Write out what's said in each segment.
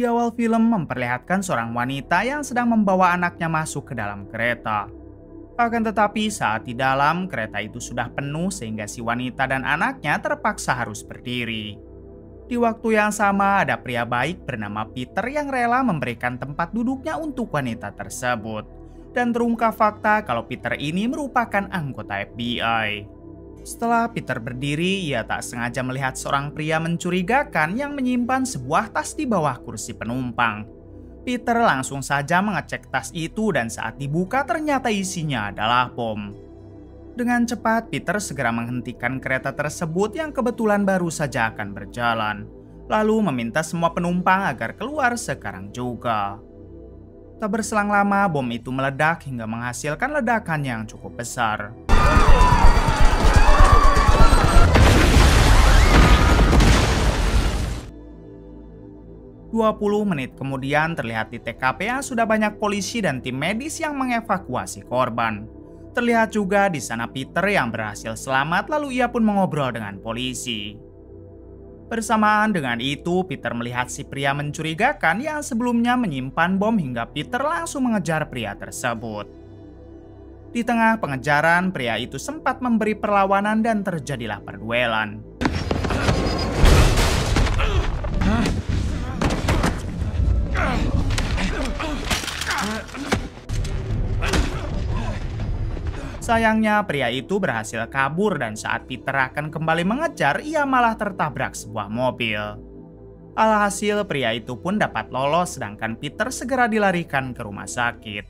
Di awal film memperlihatkan seorang wanita yang sedang membawa anaknya masuk ke dalam kereta. Akan tetapi saat di dalam, kereta itu sudah penuh sehingga si wanita dan anaknya terpaksa harus berdiri. Di waktu yang sama ada pria baik bernama Peter yang rela memberikan tempat duduknya untuk wanita tersebut. Dan terungkap fakta kalau Peter ini merupakan anggota FBI. Setelah Peter berdiri, ia tak sengaja melihat seorang pria mencurigakan yang menyimpan sebuah tas di bawah kursi penumpang. Peter langsung saja mengecek tas itu dan saat dibuka ternyata isinya adalah bom. Dengan cepat, Peter segera menghentikan kereta tersebut yang kebetulan baru saja akan berjalan. Lalu meminta semua penumpang agar keluar sekarang juga. Tak berselang lama, bom itu meledak hingga menghasilkan ledakan yang cukup besar. 20 menit kemudian terlihat di TKP yang sudah banyak polisi dan tim medis yang mengevakuasi korban. Terlihat juga di sana Peter yang berhasil selamat lalu ia pun mengobrol dengan polisi. Bersamaan dengan itu, Peter melihat si pria mencurigakan yang sebelumnya menyimpan bom hingga Peter langsung mengejar pria tersebut. Di tengah pengejaran, pria itu sempat memberi perlawanan dan terjadilah perduelan. Sayangnya pria itu berhasil kabur dan saat Peter akan kembali mengejar, ia malah tertabrak sebuah mobil. Alhasil pria itu pun dapat lolos sedangkan Peter segera dilarikan ke rumah sakit.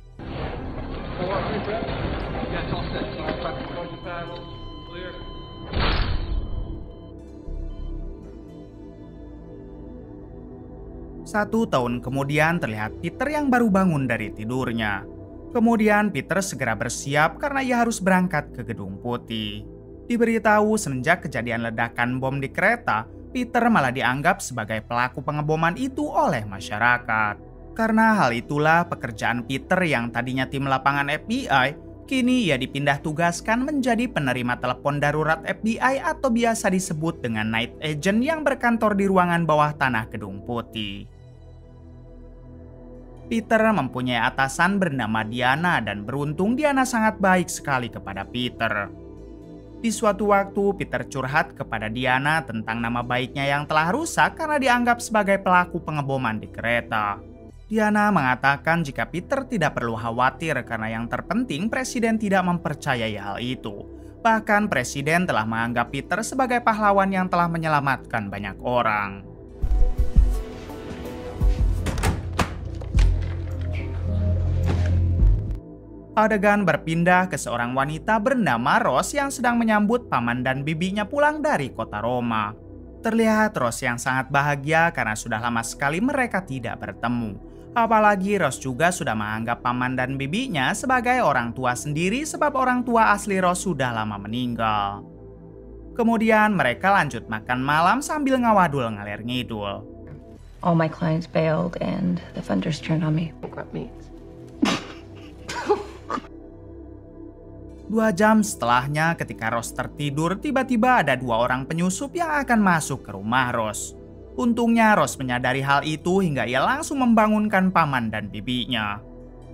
Satu tahun kemudian terlihat Peter yang baru bangun dari tidurnya. Kemudian Peter segera bersiap karena ia harus berangkat ke Gedung Putih. Diberitahu semenjak kejadian ledakan bom di kereta, Peter malah dianggap sebagai pelaku pengeboman itu oleh masyarakat. Karena hal itulah pekerjaan Peter yang tadinya tim lapangan FBI, kini ia dipindah tugaskan menjadi penerima telepon darurat FBI atau biasa disebut dengan night agent yang berkantor di ruangan bawah tanah Gedung Putih. Peter mempunyai atasan bernama Diana dan beruntung Diana sangat baik sekali kepada Peter. Di suatu waktu Peter curhat kepada Diana tentang nama baiknya yang telah rusak karena dianggap sebagai pelaku pengeboman di kereta. Diana mengatakan jika Peter tidak perlu khawatir karena yang terpenting Presiden tidak mempercayai hal itu. Bahkan Presiden telah menganggap Peter sebagai pahlawan yang telah menyelamatkan banyak orang. Adegan berpindah ke seorang wanita bernama Rose yang sedang menyambut paman dan bibinya pulang dari kota Roma. Terlihat Rose yang sangat bahagia karena sudah lama sekali mereka tidak bertemu. Apalagi Rose juga sudah menganggap paman dan bibinya sebagai orang tua sendiri sebab orang tua asli Rose sudah lama meninggal. Kemudian mereka lanjut makan malam sambil ngawadul ngalir ngidul. All my clients bailed and the funders turned on me. 2 jam setelahnya ketika Rose tertidur, tiba-tiba ada 2 orang penyusup yang akan masuk ke rumah Rose. Untungnya Rose menyadari hal itu hingga ia langsung membangunkan paman dan bibinya.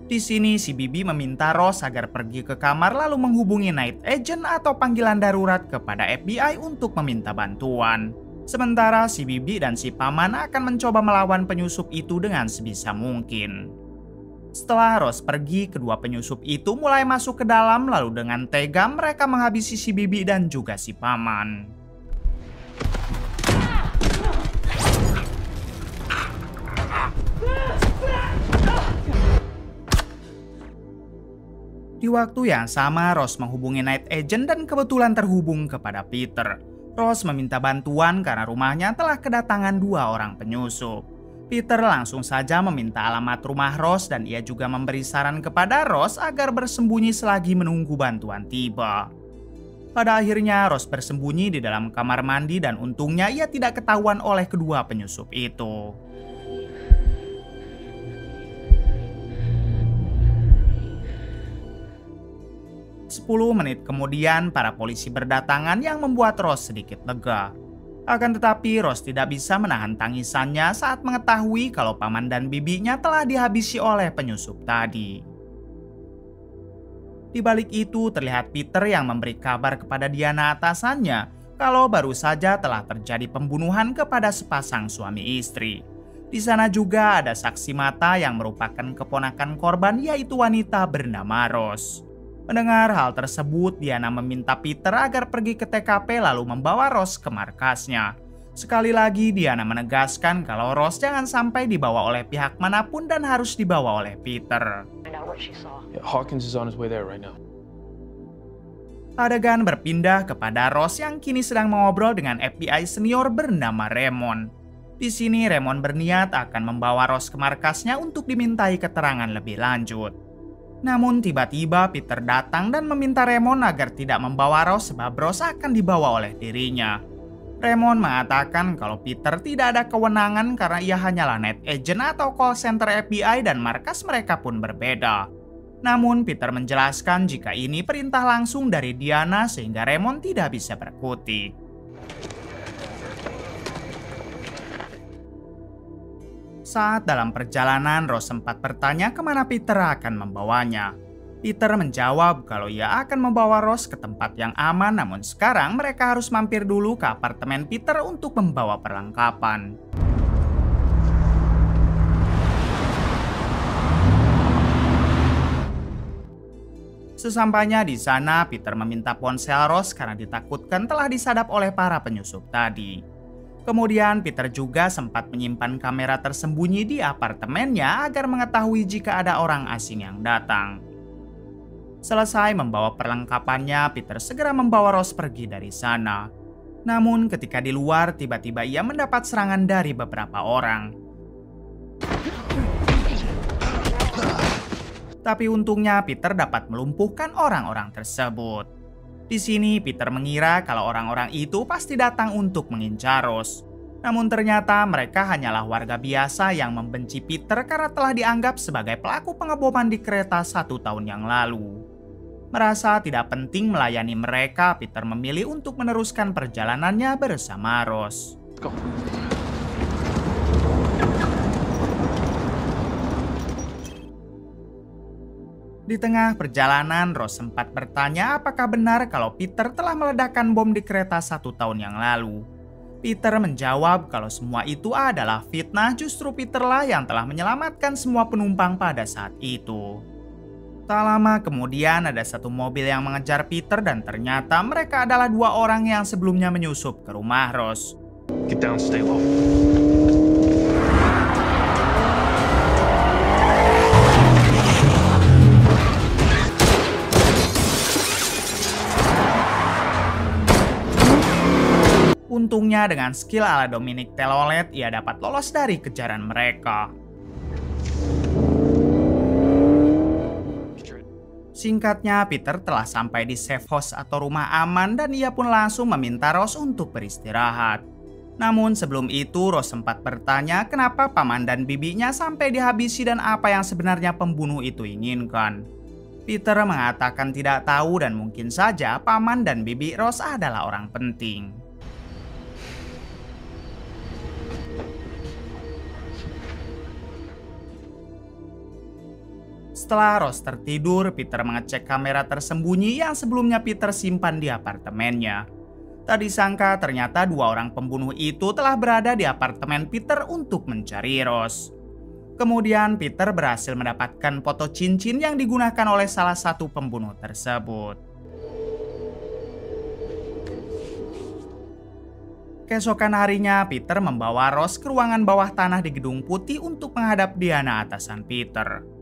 Di sini si bibi meminta Rose agar pergi ke kamar lalu menghubungi night agent atau panggilan darurat kepada FBI untuk meminta bantuan. Sementara si bibi dan si paman akan mencoba melawan penyusup itu dengan sebisa mungkin. Setelah Rose pergi, kedua penyusup itu mulai masuk ke dalam lalu dengan tega mereka menghabisi si bibi dan juga si paman. Di waktu yang sama, Rose menghubungi night agent dan kebetulan terhubung kepada Peter. Rose meminta bantuan karena rumahnya telah kedatangan 2 orang penyusup. Peter langsung saja meminta alamat rumah Rose dan ia juga memberi saran kepada Rose agar bersembunyi selagi menunggu bantuan tiba. Pada akhirnya Rose bersembunyi di dalam kamar mandi dan untungnya ia tidak ketahuan oleh kedua penyusup itu. Sepuluh menit kemudian para polisi berdatangan yang membuat Rose sedikit lega. Akan tetapi Rose tidak bisa menahan tangisannya saat mengetahui kalau paman dan bibinya telah dihabisi oleh penyusup tadi. Di balik itu terlihat Peter yang memberi kabar kepada Diana atasannya kalau baru saja telah terjadi pembunuhan kepada sepasang suami istri. Di sana juga ada saksi mata yang merupakan keponakan korban, yaitu wanita bernama Rose. Mendengar hal tersebut, Diana meminta Peter agar pergi ke TKP lalu membawa Rose ke markasnya. Sekali lagi Diana menegaskan kalau Rose jangan sampai dibawa oleh pihak manapun dan harus dibawa oleh Peter. Hawkins is on his way there right now. Adegan berpindah kepada Rose yang kini sedang mengobrol dengan FBI senior bernama Raymond. Di sini Raymond berniat akan membawa Rose ke markasnya untuk dimintai keterangan lebih lanjut. Namun tiba-tiba Peter datang dan meminta Raymond agar tidak membawa Rose sebab Rose akan dibawa oleh dirinya. Raymond mengatakan kalau Peter tidak ada kewenangan karena ia hanyalah net agent atau call center FBI dan markas mereka pun berbeda. Namun Peter menjelaskan jika ini perintah langsung dari Diana sehingga Raymond tidak bisa berkutik. Saat dalam perjalanan, Rose sempat bertanya kemana Peter akan membawanya. Peter menjawab kalau ia akan membawa Rose ke tempat yang aman, namun sekarang mereka harus mampir dulu ke apartemen Peter untuk membawa perlengkapan. Sesampainya di sana, Peter meminta ponsel Rose karena ditakutkan telah disadap oleh para penyusup tadi. Kemudian Peter juga sempat menyimpan kamera tersembunyi di apartemennya agar mengetahui jika ada orang asing yang datang. Selesai membawa perlengkapannya, Peter segera membawa Rose pergi dari sana. Namun ketika di luar, tiba-tiba ia mendapat serangan dari beberapa orang. Tapi untungnya Peter dapat melumpuhkan orang-orang tersebut. Di sini Peter mengira kalau orang-orang itu pasti datang untuk mengincar Rose. Namun ternyata mereka hanyalah warga biasa yang membenci Peter karena telah dianggap sebagai pelaku pengeboman di kereta 1 tahun yang lalu. Merasa tidak penting melayani mereka, Peter memilih untuk meneruskan perjalanannya bersama Rose. Go. Di tengah perjalanan, Rose sempat bertanya apakah benar kalau Peter telah meledakkan bom di kereta 1 tahun yang lalu. Peter menjawab kalau semua itu adalah fitnah, justru Peterlah yang telah menyelamatkan semua penumpang pada saat itu. Tak lama kemudian ada satu mobil yang mengejar Peter dan ternyata mereka adalah 2 orang yang sebelumnya menyusup ke rumah Rose. Get down, stay low. Untungnya dengan skill ala Dominic Telolet, ia dapat lolos dari kejaran mereka. Singkatnya, Peter telah sampai di safe house atau rumah aman dan ia pun langsung meminta Rose untuk beristirahat. Namun sebelum itu, Rose sempat bertanya kenapa paman dan bibinya sampai dihabisi dan apa yang sebenarnya pembunuh itu inginkan. Peter mengatakan tidak tahu dan mungkin saja paman dan bibi Rose adalah orang penting. Setelah Rose tertidur, Peter mengecek kamera tersembunyi yang sebelumnya Peter simpan di apartemennya. Tak disangka ternyata 2 orang pembunuh itu telah berada di apartemen Peter untuk mencari Rose. Kemudian Peter berhasil mendapatkan foto cincin yang digunakan oleh salah satu pembunuh tersebut. Keesokan harinya, Peter membawa Rose ke ruangan bawah tanah di Gedung Putih untuk menghadap Diana atasan Peter.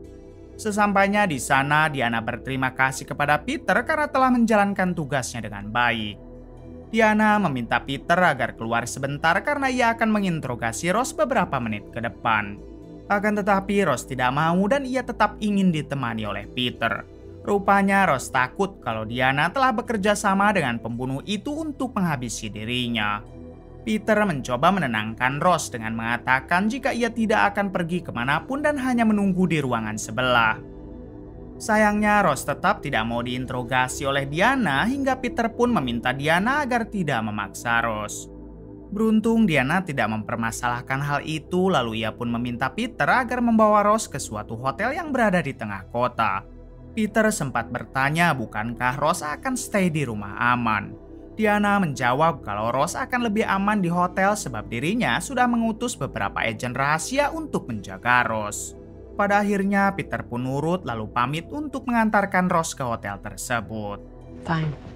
Sesampainya di sana, Diana berterima kasih kepada Peter karena telah menjalankan tugasnya dengan baik. Diana meminta Peter agar keluar sebentar karena ia akan menginterogasi Rose beberapa menit ke depan. Akan tetapi Rose tidak mau dan ia tetap ingin ditemani oleh Peter. Rupanya Rose takut kalau Diana telah bekerja sama dengan pembunuh itu untuk menghabisi dirinya. Peter mencoba menenangkan Rose dengan mengatakan jika ia tidak akan pergi kemanapun dan hanya menunggu di ruangan sebelah. Sayangnya Rose tetap tidak mau diinterogasi oleh Diana hingga Peter pun meminta Diana agar tidak memaksa Rose. Beruntung Diana tidak mempermasalahkan hal itu, lalu ia pun meminta Peter agar membawa Ross ke suatu hotel yang berada di tengah kota. Peter sempat bertanya bukankah Ross akan stay di rumah aman. Diana menjawab kalau Ross akan lebih aman di hotel sebab dirinya sudah mengutus beberapa agen rahasia untuk menjaga Ross. Pada akhirnya Peter pun nurut lalu pamit untuk mengantarkan Ross ke hotel tersebut. Fine.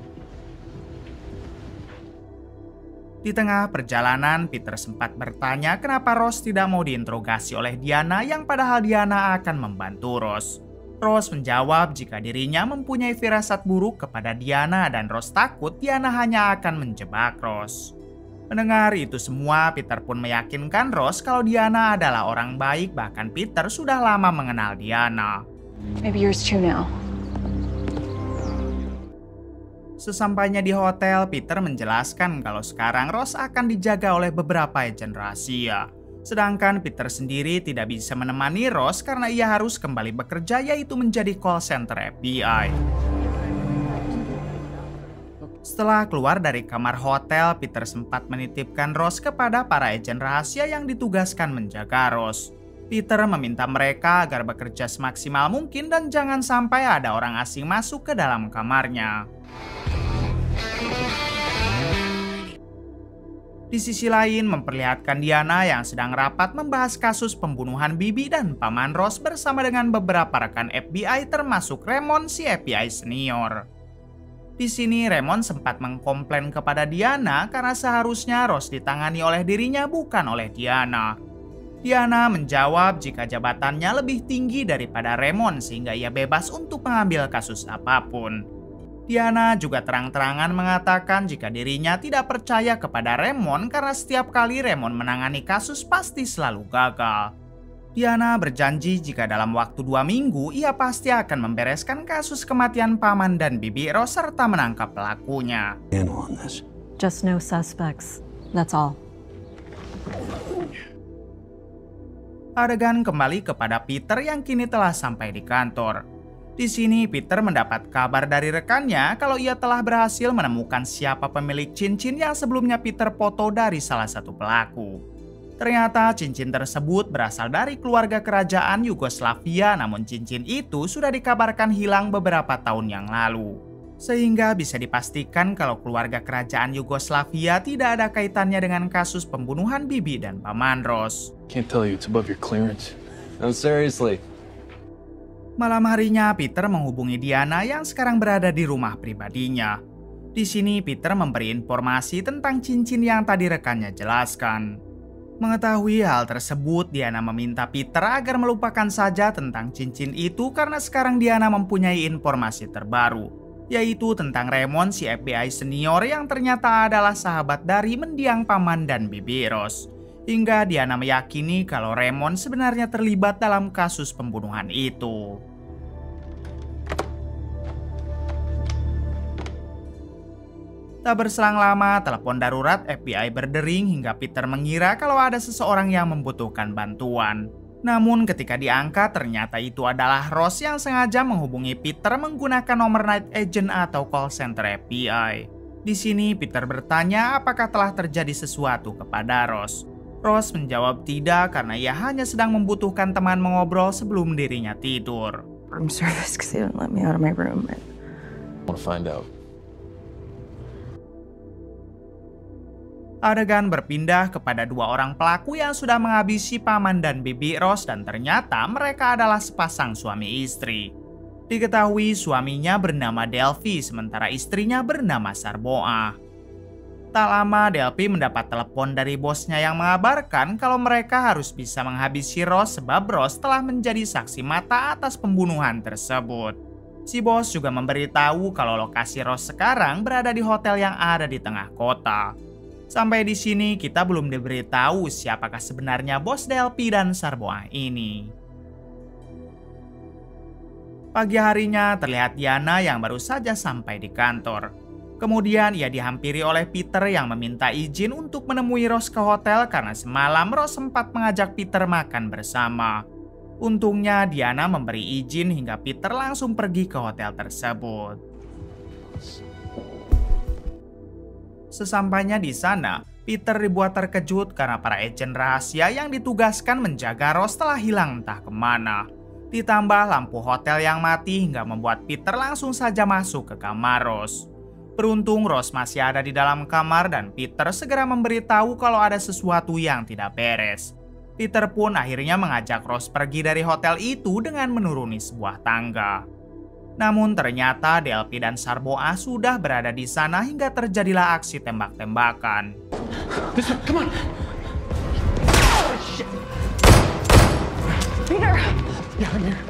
Di tengah perjalanan, Peter sempat bertanya kenapa Ross tidak mau diinterogasi oleh Diana yang padahal Diana akan membantu Ross. Ross menjawab jika dirinya mempunyai firasat buruk kepada Diana dan Ross takut Diana hanya akan menjebak Ross. Mendengar itu semua, Peter pun meyakinkan Ross kalau Diana adalah orang baik, bahkan Peter sudah lama mengenal Diana. Maybe yours too now. Sesampainya di hotel, Peter menjelaskan kalau sekarang Ross akan dijaga oleh beberapa agen rahasia. Sedangkan Peter sendiri tidak bisa menemani Ross karena ia harus kembali bekerja, yaitu menjadi call center FBI. Setelah keluar dari kamar hotel, Peter sempat menitipkan Ross kepada para agen rahasia yang ditugaskan menjaga Ross. Peter meminta mereka agar bekerja semaksimal mungkin dan jangan sampai ada orang asing masuk ke dalam kamarnya. Di sisi lain, memperlihatkan Diana yang sedang rapat membahas kasus pembunuhan Bibi dan paman Ross bersama dengan beberapa rekan FBI termasuk Raymond si FBI senior. Di sini Raymond sempat mengkomplain kepada Diana karena seharusnya Ross ditangani oleh dirinya bukan oleh Diana. Diana menjawab jika jabatannya lebih tinggi daripada Raymond sehingga ia bebas untuk mengambil kasus apapun. Diana juga terang-terangan mengatakan jika dirinya tidak percaya kepada Raymond karena setiap kali Raymond menangani kasus pasti selalu gagal. Diana berjanji jika dalam waktu 2 minggu ia pasti akan membereskan kasus kematian paman dan bibi Ross serta menangkap pelakunya. Just no suspects. That's all. Adegan kembali kepada Peter yang kini telah sampai di kantor. Di sini Peter mendapat kabar dari rekannya kalau ia telah berhasil menemukan siapa pemilik cincin yang sebelumnya Peter foto dari salah satu pelaku. Ternyata cincin tersebut berasal dari keluarga kerajaan Yugoslavia, namun cincin itu sudah dikabarkan hilang beberapa tahun yang lalu. Sehingga bisa dipastikan kalau keluarga kerajaan Yugoslavia tidak ada kaitannya dengan kasus pembunuhan Bibi dan paman Ross. Can't tell you, it's above your clearance. No, seriously. Malam harinya, Peter menghubungi Diana yang sekarang berada di rumah pribadinya. Di sini, Peter memberi informasi tentang cincin yang tadi rekannya jelaskan. Mengetahui hal tersebut, Diana meminta Peter agar melupakan saja tentang cincin itu karena sekarang Diana mempunyai informasi terbaru, yaitu tentang Raymond si FBI senior yang ternyata adalah sahabat dari mendiang paman dan bibi Ross. Hingga Diana meyakini kalau Raymond sebenarnya terlibat dalam kasus pembunuhan itu. Tak berselang lama, telepon darurat FBI berdering hingga Peter mengira kalau ada seseorang yang membutuhkan bantuan. Namun ketika diangkat, ternyata itu adalah Ross yang sengaja menghubungi Peter menggunakan nomor night agent atau call center FBI. Di sini Peter bertanya apakah telah terjadi sesuatu kepada Ross. Ross menjawab tidak karena ia hanya sedang membutuhkan teman mengobrol sebelum dirinya tidur. Room service because they didn't let me out of my room. I want to find out. Adegan berpindah kepada 2 orang pelaku yang sudah menghabisi paman dan bibi Ross dan ternyata mereka adalah sepasang suami istri. Diketahui suaminya bernama Delphi sementara istrinya bernama Sarboa. Tak lama Delphi mendapat telepon dari bosnya yang mengabarkan kalau mereka harus bisa menghabisi Ross sebab Ross telah menjadi saksi mata atas pembunuhan tersebut. Si bos juga memberitahu kalau lokasi Ross sekarang berada di hotel yang ada di tengah kota. Sampai di sini kita belum diberitahu siapakah sebenarnya bos Delphi dan Sarboa ini. Pagi harinya terlihat Diana yang baru saja sampai di kantor. Kemudian ia dihampiri oleh Peter yang meminta izin untuk menemui Ross ke hotel karena semalam Ross sempat mengajak Peter makan bersama. Untungnya Diana memberi izin hingga Peter langsung pergi ke hotel tersebut. Sesampainya di sana, Peter dibuat terkejut karena para agen rahasia yang ditugaskan menjaga Ross telah hilang entah kemana. Ditambah lampu hotel yang mati hingga membuat Peter langsung saja masuk ke kamar Ross. Beruntung Ross masih ada di dalam kamar dan Peter segera memberitahu kalau ada sesuatu yang tidak beres. Peter pun akhirnya mengajak Ross pergi dari hotel itu dengan menuruni sebuah tangga. Namun ternyata DLP dan Sarboa sudah berada di sana hingga terjadilah aksi tembak-tembakan. Come on.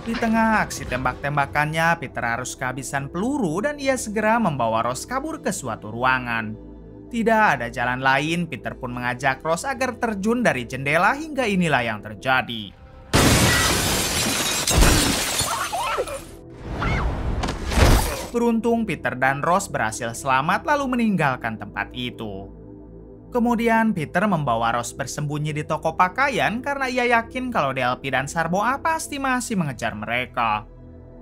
Di tengah aksi tembak-tembakannya, Peter harus kehabisan peluru dan ia segera membawa Ross kabur ke suatu ruangan. Tidak ada jalan lain, Peter pun mengajak Ross agar terjun dari jendela hingga inilah yang terjadi. Beruntung Peter dan Ross berhasil selamat lalu meninggalkan tempat itu. Kemudian Peter membawa Ross bersembunyi di toko pakaian karena ia yakin kalau DLP dan Sarboa pasti masih mengejar mereka.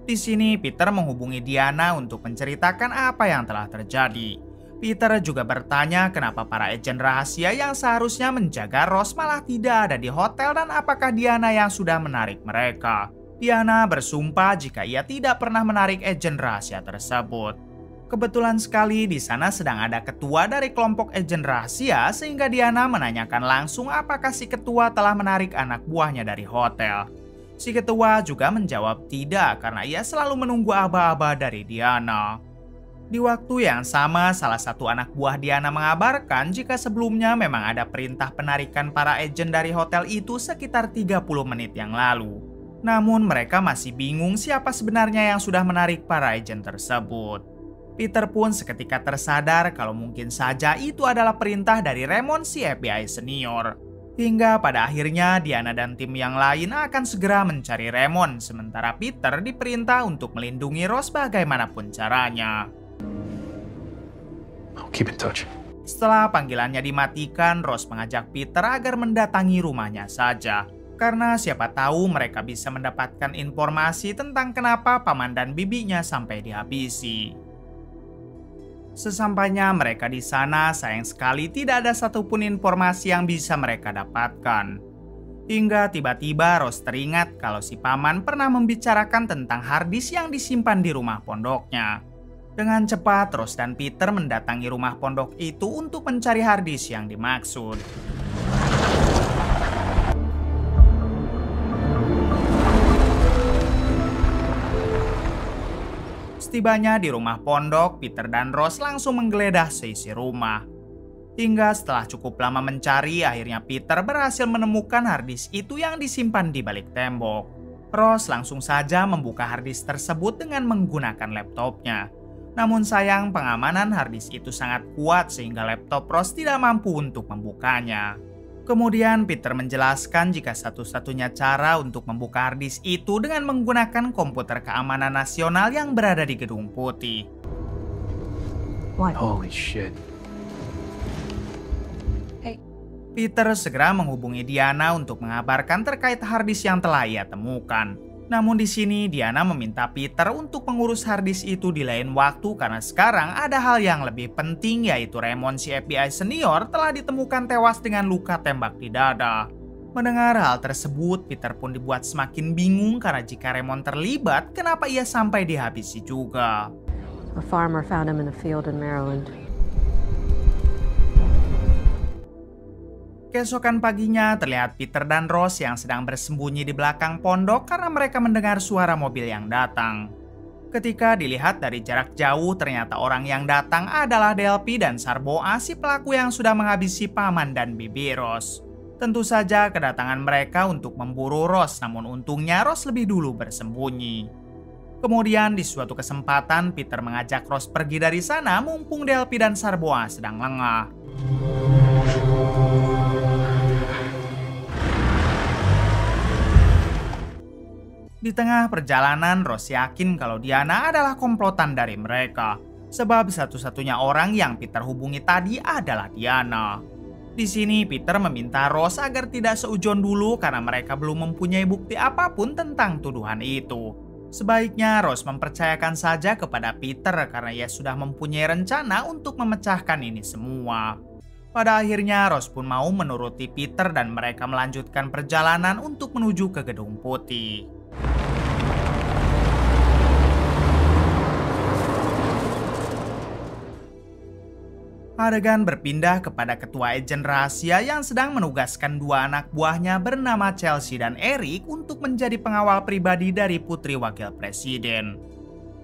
Di sini Peter menghubungi Diana untuk menceritakan apa yang telah terjadi. Peter juga bertanya kenapa para agen rahasia yang seharusnya menjaga Ross malah tidak ada di hotel dan apakah Diana yang sudah menarik mereka. Diana bersumpah jika ia tidak pernah menarik agen rahasia tersebut. Kebetulan sekali di sana sedang ada ketua dari kelompok agen rahasia sehingga Diana menanyakan langsung apakah si ketua telah menarik anak buahnya dari hotel. Si ketua juga menjawab tidak karena ia selalu menunggu aba-aba dari Diana. Di waktu yang sama, salah satu anak buah Diana mengabarkan jika sebelumnya memang ada perintah penarikan para agen dari hotel itu sekitar 30 menit yang lalu. Namun mereka masih bingung siapa sebenarnya yang sudah menarik para agen tersebut. Peter pun seketika tersadar kalau mungkin saja itu adalah perintah dari Raymond si FBI senior. Hingga pada akhirnya Diana dan tim yang lain akan segera mencari Raymond, sementara Peter diperintah untuk melindungi Ross bagaimanapun caranya. I'll keep in touch. Setelah panggilannya dimatikan, Ross mengajak Peter agar mendatangi rumahnya saja. Karena siapa tahu mereka bisa mendapatkan informasi tentang kenapa paman dan bibinya sampai dihabisi. Sesampainya mereka di sana, sayang sekali tidak ada satupun informasi yang bisa mereka dapatkan. Hingga tiba-tiba Ross teringat kalau si paman pernah membicarakan tentang harddisk yang disimpan di rumah pondoknya. Dengan cepat, Ross dan Peter mendatangi rumah pondok itu untuk mencari harddisk yang dimaksud. Setibanya di rumah pondok, Peter dan Ross langsung menggeledah seisi rumah. Hingga setelah cukup lama mencari, akhirnya Peter berhasil menemukan harddisk itu yang disimpan di balik tembok. Ross langsung saja membuka harddisk tersebut dengan menggunakan laptopnya. Namun sayang, pengamanan harddisk itu sangat kuat sehingga laptop Ross tidak mampu untuk membukanya. Kemudian Peter menjelaskan jika satu-satunya cara untuk membuka harddisk itu dengan menggunakan komputer keamanan nasional yang berada di Gedung Putih. What? Holy shit. Peter segera menghubungi Diana untuk mengabarkan terkait harddisk yang telah ia temukan. Namun di sini Diana meminta Peter untuk mengurus harddisk itu di lain waktu karena sekarang ada hal yang lebih penting, yaitu Raymond si FBI senior telah ditemukan tewas dengan luka tembak di dada. Mendengar hal tersebut, Peter pun dibuat semakin bingung karena jika Raymond terlibat, kenapa ia sampai dihabisi juga. A farmer found him in a field in Maryland. Keesokan paginya terlihat Peter dan Ross yang sedang bersembunyi di belakang pondok karena mereka mendengar suara mobil yang datang. Ketika dilihat dari jarak jauh, ternyata orang yang datang adalah DLP dan Sarboa, si pelaku yang sudah menghabisi paman dan bibi Ross. Tentu saja kedatangan mereka untuk memburu Ross, namun untungnya Ross lebih dulu bersembunyi. Kemudian di suatu kesempatan Peter mengajak Ross pergi dari sana mumpung DLP dan Sarboa sedang lengah. Di tengah perjalanan, Ross yakin kalau Diana adalah komplotan dari mereka. Sebab satu-satunya orang yang Peter hubungi tadi adalah Diana. Di sini Peter meminta Ross agar tidak seujon dulu karena mereka belum mempunyai bukti apapun tentang tuduhan itu. Sebaiknya Rose mempercayakan saja kepada Peter karena ia sudah mempunyai rencana untuk memecahkan ini semua. Pada akhirnya Rose pun mau menuruti Peter dan mereka melanjutkan perjalanan untuk menuju ke Gedung Putih. Adegan berpindah kepada ketua agen rahasia yang sedang menugaskan dua anak buahnya bernama Chelsea dan Eric untuk menjadi pengawal pribadi dari putri wakil presiden.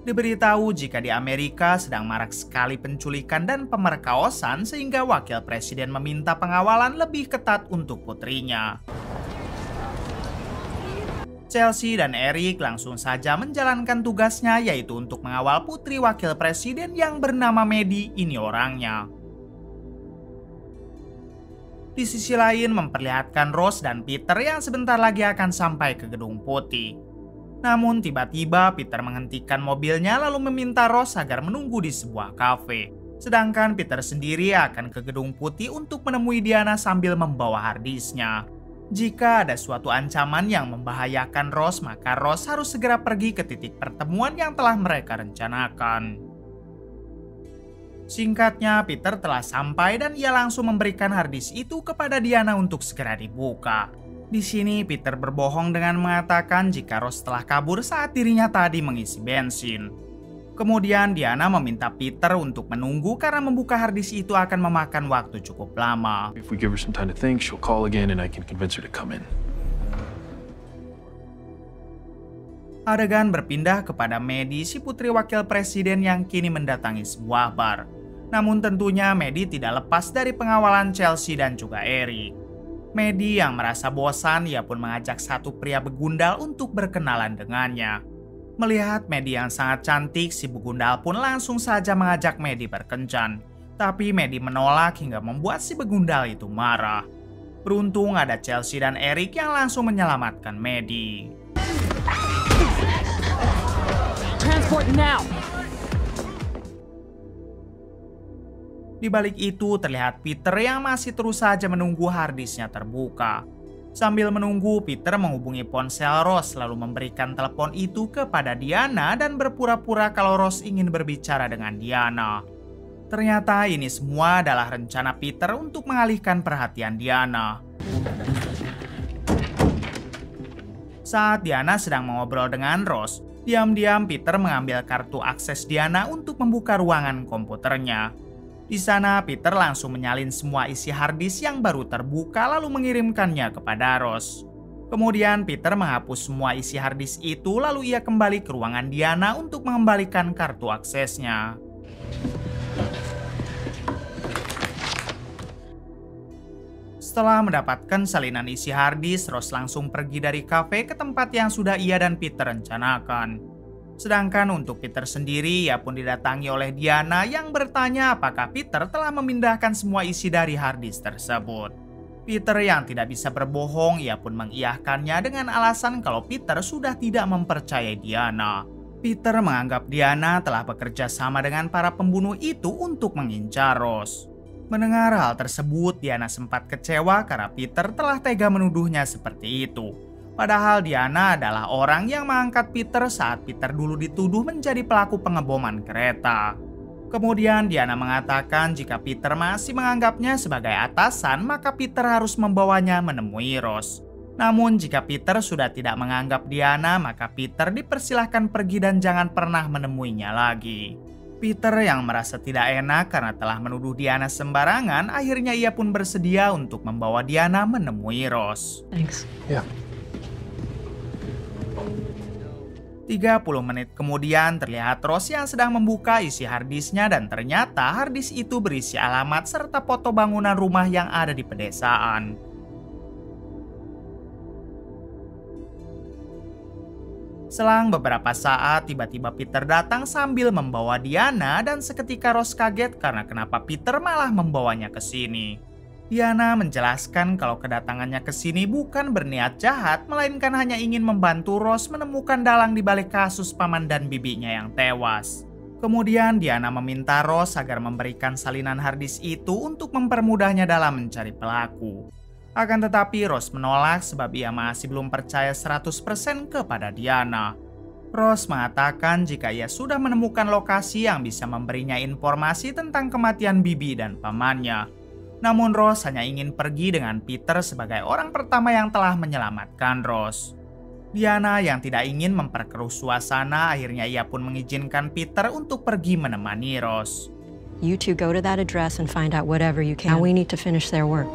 Diberitahu jika di Amerika sedang marak sekali penculikan dan pemerkosaan sehingga wakil presiden meminta pengawalan lebih ketat untuk putrinya. Chelsea dan Eric langsung saja menjalankan tugasnya yaitu untuk mengawal putri wakil presiden yang bernama Maddie, ini orangnya. Di sisi lain memperlihatkan Rose dan Peter yang sebentar lagi akan sampai ke Gedung Putih. Namun tiba-tiba Peter menghentikan mobilnya lalu meminta Rose agar menunggu di sebuah kafe. Sedangkan Peter sendiri akan ke Gedung Putih untuk menemui Diana sambil membawa harddisknya. Jika ada suatu ancaman yang membahayakan Rose, maka Rose harus segera pergi ke titik pertemuan yang telah mereka rencanakan. Singkatnya, Peter telah sampai dan ia langsung memberikan harddisk itu kepada Diana untuk segera dibuka. Di sini Peter berbohong dengan mengatakan jika Rose telah kabur saat dirinya tadi mengisi bensin. Kemudian Diana meminta Peter untuk menunggu karena membuka harddisk itu akan memakan waktu cukup lama. If we give her some time to think, she'll call again and I can convince her to come in. Adegan berpindah kepada Maddie, si putri wakil presiden yang kini mendatangi sebuah bar. Namun tentunya Maddie tidak lepas dari pengawalan Chelsea dan juga Eric. Maddie yang merasa bosan, ia pun mengajak satu pria begundal untuk berkenalan dengannya. Melihat Maddie yang sangat cantik, si begundal pun langsung saja mengajak Maddie berkencan. Tapi Maddie menolak hingga membuat si begundal itu marah. Beruntung ada Chelsea dan Eric yang langsung menyelamatkan Maddie. Transport now. Di balik itu terlihat Peter yang masih terus saja menunggu harddisknya terbuka. Sambil menunggu, Peter menghubungi ponsel Rose lalu memberikan telepon itu kepada Diana dan berpura-pura kalau Rose ingin berbicara dengan Diana. Ternyata ini semua adalah rencana Peter untuk mengalihkan perhatian Diana. Saat Diana sedang mengobrol dengan Rose, diam-diam Peter mengambil kartu akses Diana untuk membuka ruangan komputernya. Di sana Peter langsung menyalin semua isi harddisk yang baru terbuka lalu mengirimkannya kepada Rose. Kemudian Peter menghapus semua isi harddisk itu lalu ia kembali ke ruangan Diana untuk mengembalikan kartu aksesnya. Setelah mendapatkan salinan isi harddisk, Rose langsung pergi dari kafe ke tempat yang sudah ia dan Peter rencanakan. Sedangkan untuk Peter sendiri, ia pun didatangi oleh Diana yang bertanya apakah Peter telah memindahkan semua isi dari harddisk tersebut. Peter yang tidak bisa berbohong, ia pun mengiyahkannya dengan alasan kalau Peter sudah tidak mempercayai Diana. Peter menganggap Diana telah bekerja sama dengan para pembunuh itu untuk mengincar Rose. Mendengar hal tersebut, Diana sempat kecewa karena Peter telah tega menuduhnya seperti itu. Padahal Diana adalah orang yang mengangkat Peter saat Peter dulu dituduh menjadi pelaku pengeboman kereta. Kemudian Diana mengatakan jika Peter masih menganggapnya sebagai atasan, maka Peter harus membawanya menemui Rose. Namun jika Peter sudah tidak menganggap Diana, maka Peter dipersilahkan pergi dan jangan pernah menemuinya lagi. Peter yang merasa tidak enak karena telah menuduh Diana sembarangan, akhirnya ia pun bersedia untuk membawa Diana menemui Rose. Thanks. Yeah. 30 menit kemudian terlihat Rose yang sedang membuka isi harddisknya dan ternyata harddisk itu berisi alamat serta foto bangunan rumah yang ada di pedesaan. Selang beberapa saat, tiba-tiba Peter datang sambil membawa Diana dan seketika Rose kaget karena kenapa Peter malah membawanya ke sini. Diana menjelaskan kalau kedatangannya ke sini bukan berniat jahat, melainkan hanya ingin membantu Rose menemukan dalang di balik kasus paman dan bibinya yang tewas. Kemudian Diana meminta Rose agar memberikan salinan harddisk itu untuk mempermudahnya dalam mencari pelaku. Akan tetapi Rose menolak sebab ia masih belum percaya 100% kepada Diana. Ross mengatakan jika ia sudah menemukan lokasi yang bisa memberinya informasi tentang kematian Bibi dan pamannya. Namun Ross hanya ingin pergi dengan Peter sebagai orang pertama yang telah menyelamatkan Ross. Diana yang tidak ingin memperkeruh suasana, akhirnya ia pun mengizinkan Peter untuk pergi menemani Ross. You two go to that address and find out whatever you can. Now we need to finish their work.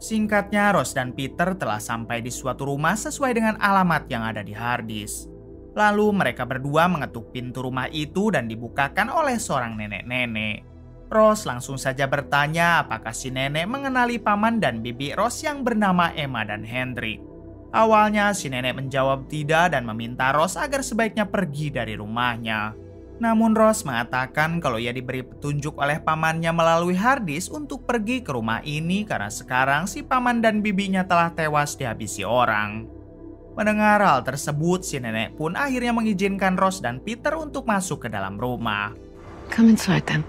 Singkatnya, Ross dan Peter telah sampai di suatu rumah sesuai dengan alamat yang ada di harddisk. Lalu mereka berdua mengetuk pintu rumah itu dan dibukakan oleh seorang nenek-nenek. Ross langsung saja bertanya apakah si nenek mengenali paman dan bibi Ross yang bernama Emma dan Hendrik. Awalnya si nenek menjawab tidak dan meminta Ross agar sebaiknya pergi dari rumahnya. Namun Ross mengatakan kalau ia diberi petunjuk oleh pamannya melalui harddisk untuk pergi ke rumah ini karena sekarang si paman dan bibinya telah tewas dihabisi orang. Mendengar hal tersebut, si nenek pun akhirnya mengizinkan Ross dan Peter untuk masuk ke dalam rumah. Come inside then.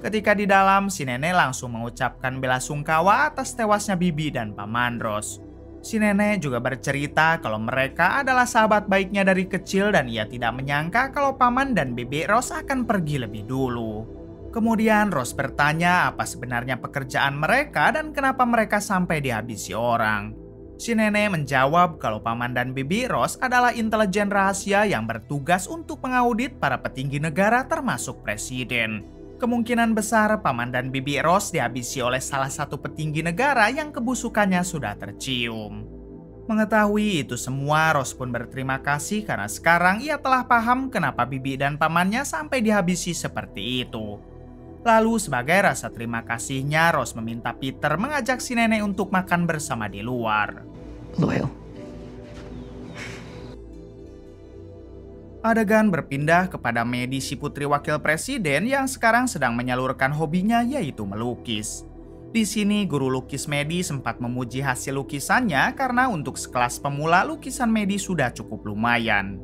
Ketika di dalam, si nenek langsung mengucapkan bela sungkawa atas tewasnya bibi dan paman Ross. Si nenek juga bercerita kalau mereka adalah sahabat baiknya dari kecil dan ia tidak menyangka kalau paman dan bibi Ross akan pergi lebih dulu. Kemudian Ross bertanya apa sebenarnya pekerjaan mereka dan kenapa mereka sampai dihabisi orang. Si nenek menjawab kalau paman dan bibi Ross adalah intelijen rahasia yang bertugas untuk mengaudit para petinggi negara termasuk presiden. Kemungkinan besar paman dan bibi Ross dihabisi oleh salah satu petinggi negara yang kebusukannya sudah tercium. Mengetahui itu semua, Ross pun berterima kasih karena sekarang ia telah paham kenapa bibi dan pamannya sampai dihabisi seperti itu. Lalu sebagai rasa terima kasihnya, Ross meminta Peter mengajak si nenek untuk makan bersama di luar. Loyal. Adegan berpindah kepada Maddie, si putri wakil presiden yang sekarang sedang menyalurkan hobinya yaitu melukis. Di sini guru lukis Maddie sempat memuji hasil lukisannya karena untuk sekelas pemula lukisan Maddie sudah cukup lumayan.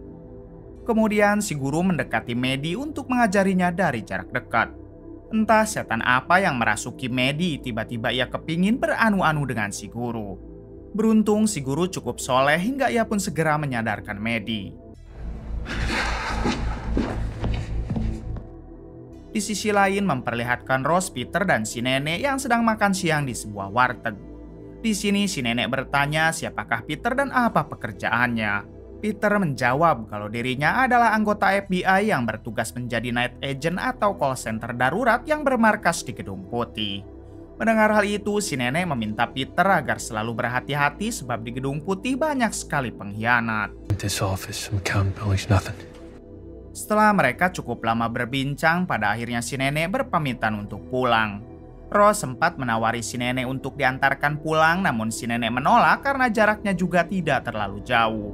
Kemudian si guru mendekati Maddie untuk mengajarinya dari jarak dekat. Entah setan apa yang merasuki Maddie, tiba-tiba ia kepingin beranu-anu dengan si guru. Beruntung si guru cukup soleh hingga ia pun segera menyadarkan Maddie. Di sisi lain memperlihatkan Ross, Peter, dan si nenek yang sedang makan siang di sebuah warteg. Di sini si nenek bertanya siapakah Peter dan apa pekerjaannya. Peter menjawab kalau dirinya adalah anggota FBI yang bertugas menjadi night agent atau call center darurat yang bermarkas di Gedung Putih. Mendengar hal itu, si nenek meminta Peter agar selalu berhati-hati sebab di Gedung Putih banyak sekali pengkhianat. This office, some accountability's nothing. Setelah mereka cukup lama berbincang, pada akhirnya si nenek berpamitan untuk pulang. Ross sempat menawari si nenek untuk diantarkan pulang, namun si nenek menolak karena jaraknya juga tidak terlalu jauh.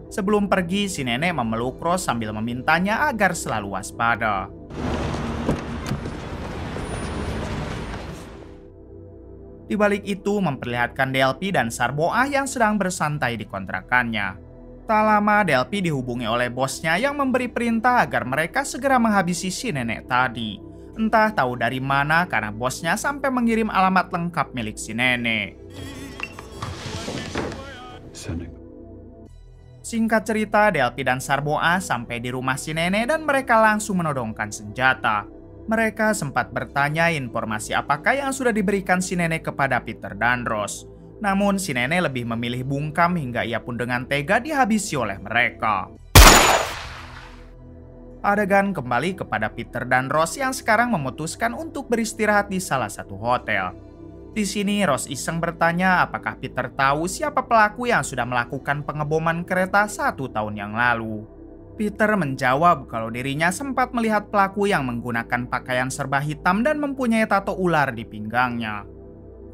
Sebelum pergi, si nenek memeluk Ross sambil memintanya agar selalu waspada. Di balik itu memperlihatkan Delphi dan Sarboah yang sedang bersantai di kontrakannya. Tak lama Delphi dihubungi oleh bosnya yang memberi perintah agar mereka segera menghabisi si nenek tadi. Entah tahu dari mana karena bosnya sampai mengirim alamat lengkap milik si nenek. Singkat cerita, Delphi dan Sarboah sampai di rumah si nenek dan mereka langsung menodongkan senjata. Mereka sempat bertanya informasi apakah yang sudah diberikan si nenek kepada Peter dan Ross. Namun si nenek lebih memilih bungkam hingga ia pun dengan tega dihabisi oleh mereka. Adegan kembali kepada Peter dan Ross yang sekarang memutuskan untuk beristirahat di salah satu hotel. Di sini Ross iseng bertanya apakah Peter tahu siapa pelaku yang sudah melakukan pengeboman kereta 1 tahun yang lalu. Peter menjawab kalau dirinya sempat melihat pelaku yang menggunakan pakaian serba hitam dan mempunyai tato ular di pinggangnya.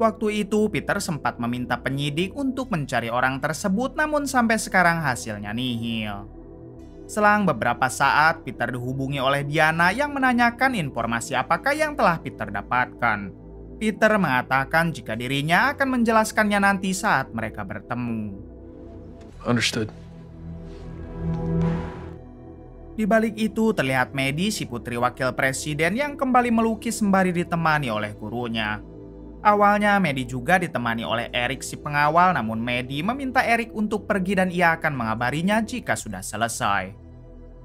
Waktu itu Peter sempat meminta penyidik untuk mencari orang tersebut, namun sampai sekarang hasilnya nihil. Selang beberapa saat, Peter dihubungi oleh Diana yang menanyakan informasi apakah yang telah Peter dapatkan. Peter mengatakan jika dirinya akan menjelaskannya nanti saat mereka bertemu. Understood. Di balik itu terlihat Maddie, si putri wakil presiden yang kembali melukis sembari ditemani oleh gurunya. Awalnya Maddie juga ditemani oleh Eric si pengawal, namun Maddie meminta Eric untuk pergi dan ia akan mengabarinya jika sudah selesai.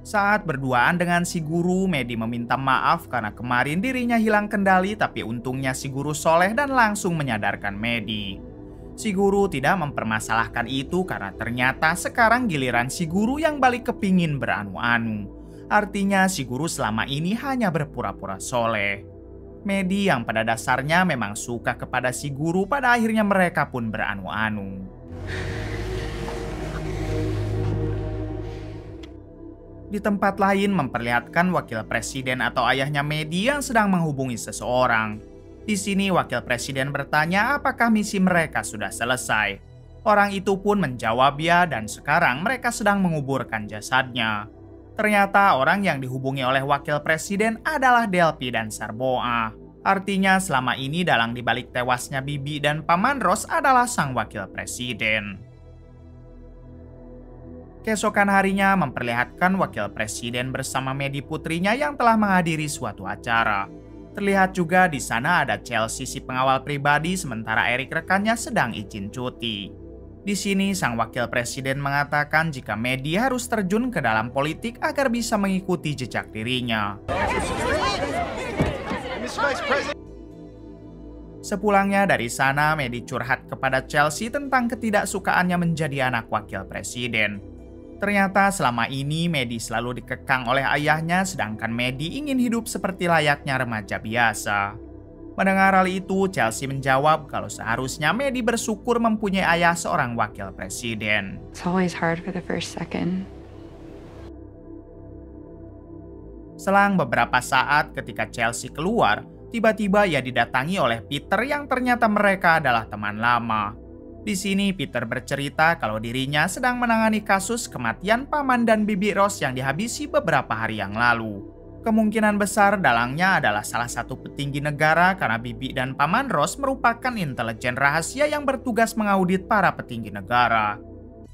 Saat berduaan dengan si guru, Maddie meminta maaf karena kemarin dirinya hilang kendali, tapi untungnya si guru soleh dan langsung menyadarkan Maddie. Si guru tidak mempermasalahkan itu karena ternyata sekarang giliran si guru yang balik kepingin beranu-anu. Artinya si guru selama ini hanya berpura-pura soleh. Maddie yang pada dasarnya memang suka kepada si guru, pada akhirnya mereka pun beranu-anu. Di tempat lain memperlihatkan wakil presiden atau ayahnya Maddie yang sedang menghubungi seseorang. Di sini wakil presiden bertanya apakah misi mereka sudah selesai. Orang itu pun menjawab ya, dan sekarang mereka sedang menguburkan jasadnya. Ternyata orang yang dihubungi oleh wakil presiden adalah Delphi dan Sarboa. Artinya selama ini dalang dibalik tewasnya Bibi dan Paman Ross adalah sang wakil presiden. Keesokan harinya memperlihatkan wakil presiden bersama Maddie putrinya yang telah menghadiri suatu acara. Terlihat juga di sana ada Chelsea si pengawal pribadi, sementara Eric rekannya sedang izin cuti. Di sini sang wakil presiden mengatakan jika Maddie harus terjun ke dalam politik agar bisa mengikuti jejak dirinya. Sepulangnya dari sana, Maddie curhat kepada Chelsea tentang ketidaksukaannya menjadi anak wakil presiden. Ternyata selama ini Maddie selalu dikekang oleh ayahnya, sedangkan Maddie ingin hidup seperti layaknya remaja biasa. Mendengar hal itu, Chelsea menjawab kalau seharusnya Maddie bersyukur mempunyai ayah seorang wakil presiden. It's always hard for the first second. Selang beberapa saat ketika Chelsea keluar, tiba-tiba ia didatangi oleh Peter yang ternyata mereka adalah teman lama. Di sini Peter bercerita kalau dirinya sedang menangani kasus kematian Paman dan Bibi Ross yang dihabisi beberapa hari yang lalu. Kemungkinan besar dalangnya adalah salah satu petinggi negara karena Bibi dan Paman Ross merupakan intelijen rahasia yang bertugas mengaudit para petinggi negara.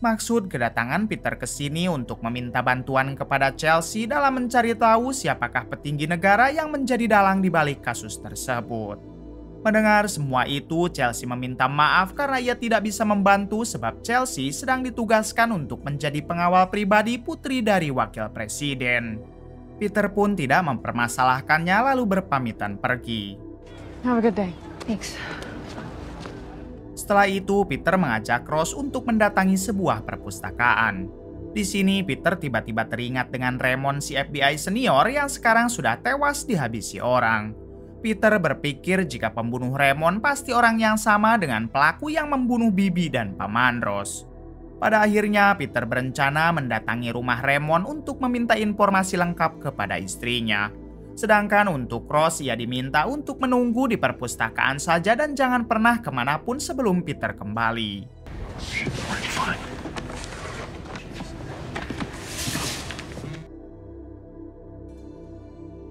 Maksud kedatangan Peter ke sini untuk meminta bantuan kepada Chelsea dalam mencari tahu siapakah petinggi negara yang menjadi dalang di balik kasus tersebut. Mendengar semua itu, Chelsea meminta maaf karena ia tidak bisa membantu sebab Chelsea sedang ditugaskan untuk menjadi pengawal pribadi putri dari wakil presiden. Peter pun tidak mempermasalahkannya lalu berpamitan pergi. Have a good day. Thanks. Setelah itu, Peter mengajak Ross untuk mendatangi sebuah perpustakaan. Di sini, Peter tiba-tiba teringat dengan Raymond si FBI senior yang sekarang sudah tewas dihabisi orang. Peter berpikir jika pembunuh Raymond pasti orang yang sama dengan pelaku yang membunuh Bibi dan Paman Ross. Pada akhirnya, Peter berencana mendatangi rumah Raymond untuk meminta informasi lengkap kepada istrinya. Sedangkan untuk Ross, ia diminta untuk menunggu di perpustakaan saja dan jangan pernah kemanapun sebelum Peter kembali.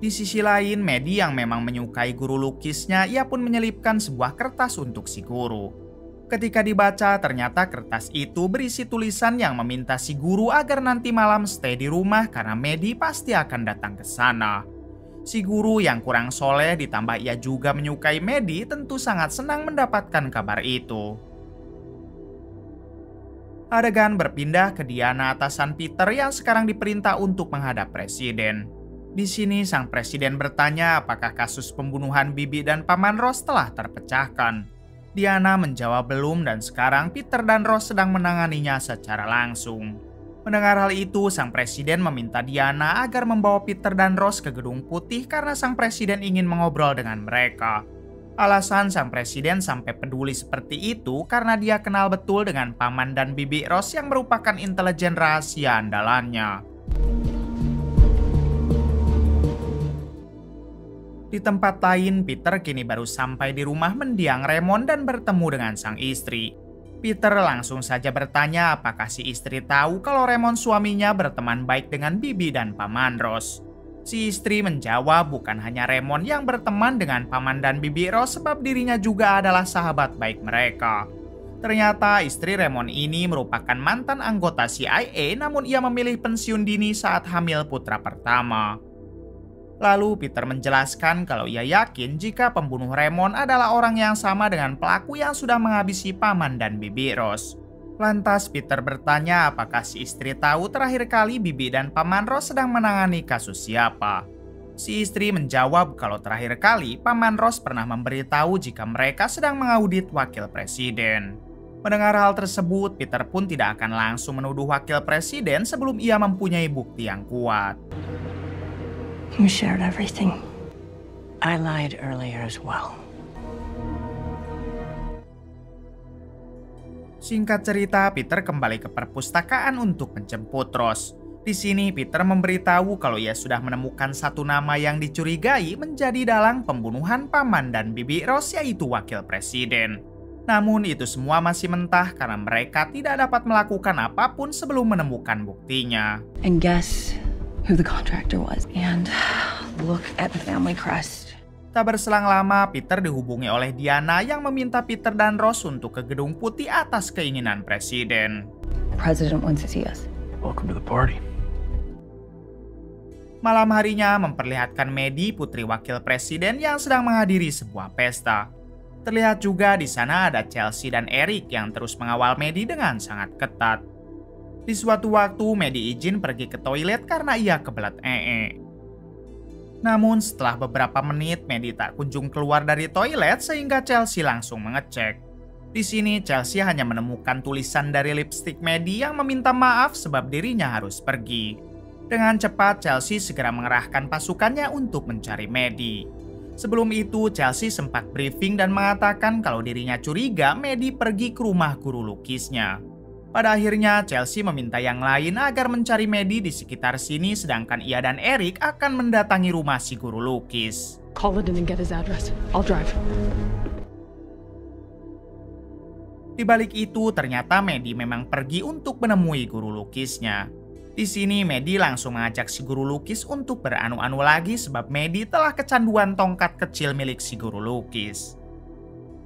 Di sisi lain, Maddie yang memang menyukai guru lukisnya, ia pun menyelipkan sebuah kertas untuk si guru. Ketika dibaca, ternyata kertas itu berisi tulisan yang meminta si guru agar nanti malam stay di rumah karena Maddie pasti akan datang ke sana. Si guru yang kurang soleh ditambah ia juga menyukai Maddie tentu sangat senang mendapatkan kabar itu. Adegan berpindah ke Diana atasan Peter yang sekarang diperintah untuk menghadap presiden. Di sini sang presiden bertanya apakah kasus pembunuhan Bibi dan Paman Ross telah terpecahkan. Diana menjawab belum dan sekarang Peter dan Ross sedang menanganinya secara langsung. Mendengar hal itu, sang presiden meminta Diana agar membawa Peter dan Ross ke Gedung Putih karena sang presiden ingin mengobrol dengan mereka. Alasan sang presiden sampai peduli seperti itu karena dia kenal betul dengan Paman dan Bibi Ross yang merupakan intelijen rahasia andalannya. Di tempat lain, Peter kini baru sampai di rumah mendiang Raymond dan bertemu dengan sang istri. Peter langsung saja bertanya apakah si istri tahu kalau Raymond suaminya berteman baik dengan Bibi dan Paman Ross. Si istri menjawab bukan hanya Raymond yang berteman dengan Paman dan Bibi Ross sebab dirinya juga adalah sahabat baik mereka. Ternyata istri Raymond ini merupakan mantan anggota CIA namun ia memilih pensiun dini saat hamil putra pertama. Lalu Peter menjelaskan kalau ia yakin jika pembunuh Raymond adalah orang yang sama dengan pelaku yang sudah menghabisi paman dan bibi Rose. Lantas Peter bertanya apakah si istri tahu terakhir kali bibi dan paman Rose sedang menangani kasus siapa. Si istri menjawab kalau terakhir kali paman Rose pernah memberitahu jika mereka sedang mengaudit wakil presiden. Mendengar hal tersebut, Peter pun tidak akan langsung menuduh wakil presiden sebelum ia mempunyai bukti yang kuat. You shared everything. I lied earlier as well. Singkat cerita, Peter kembali ke perpustakaan untuk menjemput Rose. Di sini Peter memberitahu kalau ia sudah menemukan satu nama yang dicurigai menjadi dalang pembunuhan paman dan bibi Rose, yaitu wakil presiden. Namun itu semua masih mentah karena mereka tidak dapat melakukan apapun sebelum menemukan buktinya. And guess who the contractor was. And look at the family crest. Tak berselang lama, Peter dihubungi oleh Diana yang meminta Peter dan Rose untuk ke Gedung Putih atas keinginan presiden. The president wants to see us. Welcome to the party. Malam harinya memperlihatkan Maddie, putri wakil presiden yang sedang menghadiri sebuah pesta. Terlihat juga di sana ada Chelsea dan Eric yang terus mengawal Maddie dengan sangat ketat. Di suatu waktu, Maddie izin pergi ke toilet karena ia kebelet ee. Namun setelah beberapa menit, Maddie tak kunjung keluar dari toilet sehingga Chelsea langsung mengecek. Di sini Chelsea hanya menemukan tulisan dari lipstik Maddie yang meminta maaf sebab dirinya harus pergi. Dengan cepat, Chelsea segera mengerahkan pasukannya untuk mencari Maddie. Sebelum itu, Chelsea sempat briefing dan mengatakan kalau dirinya curiga Maddie pergi ke rumah guru lukisnya. Pada akhirnya, Chelsea meminta yang lain agar mencari Maddie di sekitar sini, sedangkan ia dan Eric akan mendatangi rumah si guru lukis. Call it in and get his address. I'll drive. Di balik itu, ternyata Maddie memang pergi untuk menemui guru lukisnya. Di sini, Maddie langsung mengajak si guru lukis untuk beranu-anu lagi sebab Maddie telah kecanduan tongkat kecil milik si guru lukis.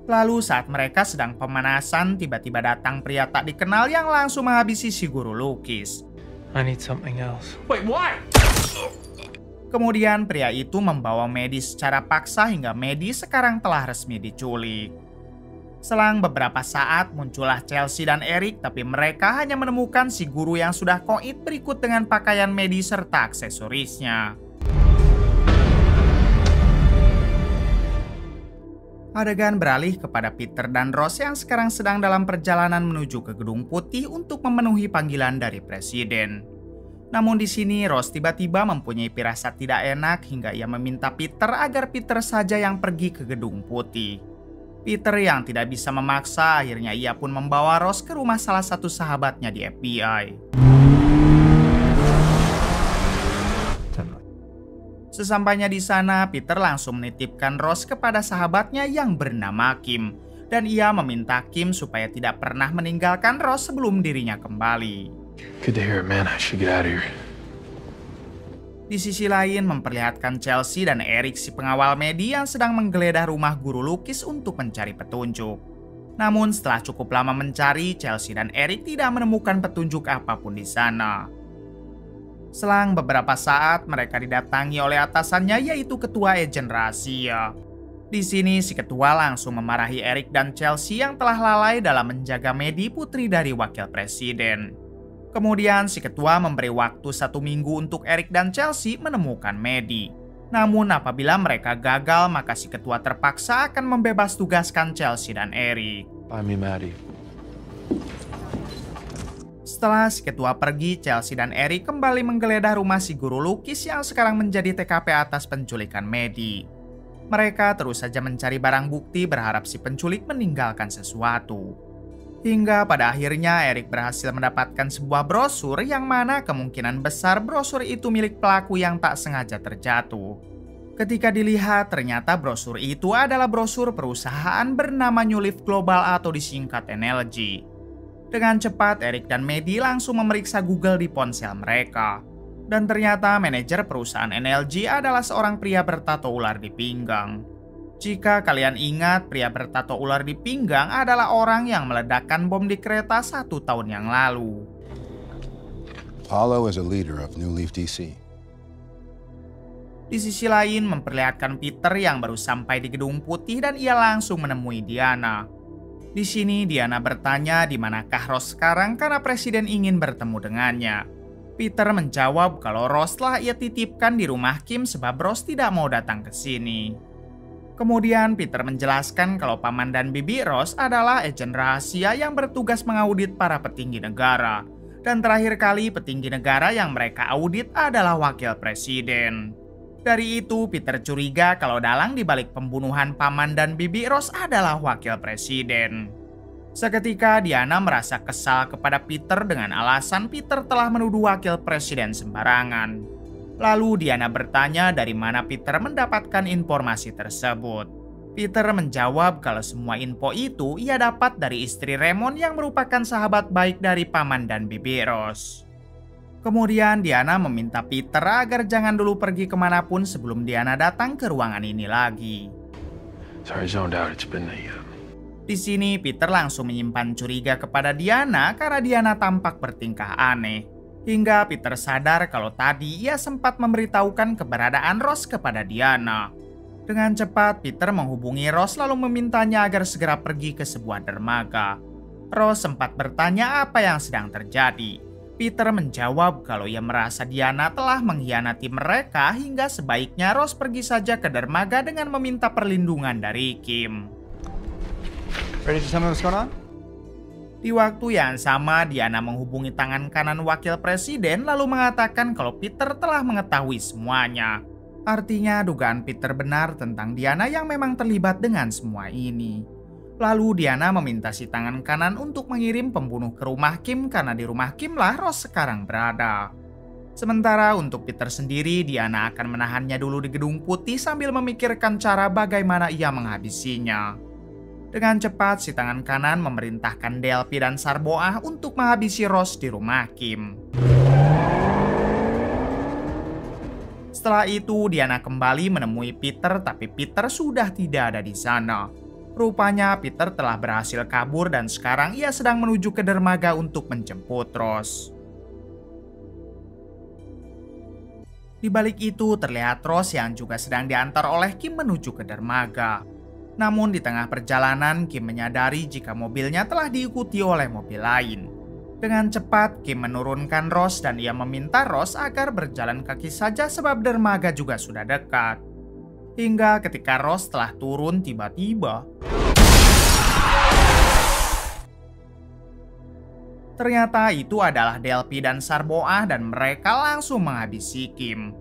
Lalu saat mereka sedang pemanasan, tiba-tiba datang pria tak dikenal yang langsung menghabisi si guru lukis. I need something else. Wait, why? Kemudian pria itu membawa Maddie secara paksa hingga Maddie sekarang telah resmi diculik. Selang beberapa saat muncullah Chelsea dan Eric, tapi mereka hanya menemukan si guru yang sudah koit berikut dengan pakaian Maddie serta aksesorisnya. Adegan beralih kepada Peter dan Rose yang sekarang sedang dalam perjalanan menuju ke Gedung Putih untuk memenuhi panggilan dari presiden. Namun di sini Rose tiba-tiba mempunyai firasat tidak enak hingga ia meminta Peter agar Peter saja yang pergi ke Gedung Putih. Peter yang tidak bisa memaksa, akhirnya ia pun membawa Rose ke rumah salah satu sahabatnya di FBI. Sesampainya di sana, Peter langsung menitipkan Rose kepada sahabatnya yang bernama Kim. Dan ia meminta Kim supaya tidak pernah meninggalkan Rose sebelum dirinya kembali. Good to hear it, man. I should get out of here. Di sisi lain memperlihatkan Chelsea dan Eric si pengawal Maddie yang sedang menggeledah rumah guru lukis untuk mencari petunjuk. Namun setelah cukup lama mencari, Chelsea dan Eric tidak menemukan petunjuk apapun di sana. Selang beberapa saat mereka didatangi oleh atasannya yaitu ketua agen rahasia. Di sini si ketua langsung memarahi Eric dan Chelsea yang telah lalai dalam menjaga Maddie, putri dari wakil presiden. Kemudian si ketua memberi waktu 1 minggu untuk Eric dan Chelsea menemukan Maddie. Namun apabila mereka gagal, maka si ketua terpaksa akan membebas tugaskan Chelsea dan Eric. Buy me Maddie. Setelah si ketua pergi, Chelsea dan Eric kembali menggeledah rumah si guru lukis yang sekarang menjadi TKP atas penculikan Maddie. Mereka terus saja mencari barang bukti berharap si penculik meninggalkan sesuatu. Hingga pada akhirnya Eric berhasil mendapatkan sebuah brosur yang mana kemungkinan besar brosur itu milik pelaku yang tak sengaja terjatuh. Ketika dilihat, ternyata brosur itu adalah brosur perusahaan bernama New Leaf Global atau disingkat NLG. Dengan cepat, Eric dan Maddie langsung memeriksa Google di ponsel mereka. Dan ternyata manajer perusahaan NLG adalah seorang pria bertato ular di pinggang. Jika kalian ingat, pria bertato ular di pinggang adalah orang yang meledakkan bom di kereta 1 tahun yang lalu. Paulo is a leader of New Leaf DC. Di sisi lain memperlihatkan Peter yang baru sampai di Gedung Putih dan ia langsung menemui Diana. Di sini Diana bertanya di manakah Ross sekarang karena presiden ingin bertemu dengannya. Peter menjawab kalau Ross telah ia titipkan di rumah Kim sebab Ross tidak mau datang ke sini. Kemudian Peter menjelaskan kalau paman dan bibi Ross adalah agen rahasia yang bertugas mengaudit para petinggi negara. Dan terakhir kali petinggi negara yang mereka audit adalah wakil presiden. Dari itu Peter curiga kalau dalang dibalik pembunuhan paman dan bibi Ross adalah wakil presiden. Seketika Diana merasa kesal kepada Peter dengan alasan Peter telah menuduh wakil presiden sembarangan. Lalu Diana bertanya dari mana Peter mendapatkan informasi tersebut. Peter menjawab kalau semua info itu ia dapat dari istri Raymond yang merupakan sahabat baik dari paman dan bibi Ross. Kemudian Diana meminta Peter agar jangan dulu pergi kemanapun sebelum Diana datang ke ruangan ini lagi. Sorry, zoned out. It's been Di sini Peter langsung menyimpan curiga kepada Diana karena Diana tampak bertingkah aneh. Hingga Peter sadar kalau tadi ia sempat memberitahukan keberadaan Ross kepada Diana. Dengan cepat Peter menghubungi Ross lalu memintanya agar segera pergi ke sebuah dermaga. Ross sempat bertanya apa yang sedang terjadi. Peter menjawab kalau ia merasa Diana telah mengkhianati mereka hingga sebaiknya Ross pergi saja ke dermaga dengan meminta perlindungan dari Kim. Ready to tell me what's going on? Di waktu yang sama, Diana menghubungi tangan kanan wakil presiden lalu mengatakan kalau Peter telah mengetahui semuanya. Artinya dugaan Peter benar tentang Diana yang memang terlibat dengan semua ini. Lalu Diana meminta si tangan kanan untuk mengirim pembunuh ke rumah Kim karena di rumah Kim lah Ross sekarang berada. Sementara untuk Peter sendiri, Diana akan menahannya dulu di Gedung Putih sambil memikirkan cara bagaimana ia menghabisinya. Dengan cepat, si tangan kanan memerintahkan Delphi dan Sarboah untuk menghabisi Ross di rumah Kim. Setelah itu, Diana kembali menemui Peter, tapi Peter sudah tidak ada di sana. Rupanya Peter telah berhasil kabur dan sekarang ia sedang menuju ke dermaga untuk menjemput Ross. Di balik itu terlihat Ross yang juga sedang diantar oleh Kim menuju ke dermaga. Namun di tengah perjalanan Kim menyadari jika mobilnya telah diikuti oleh mobil lain. Dengan cepat Kim menurunkan Ross dan ia meminta Ross agar berjalan kaki saja sebab dermaga juga sudah dekat. Hingga ketika Ross telah turun tiba-tiba ternyata itu adalah Delphi dan Sarboah dan mereka langsung menghabisi Kim.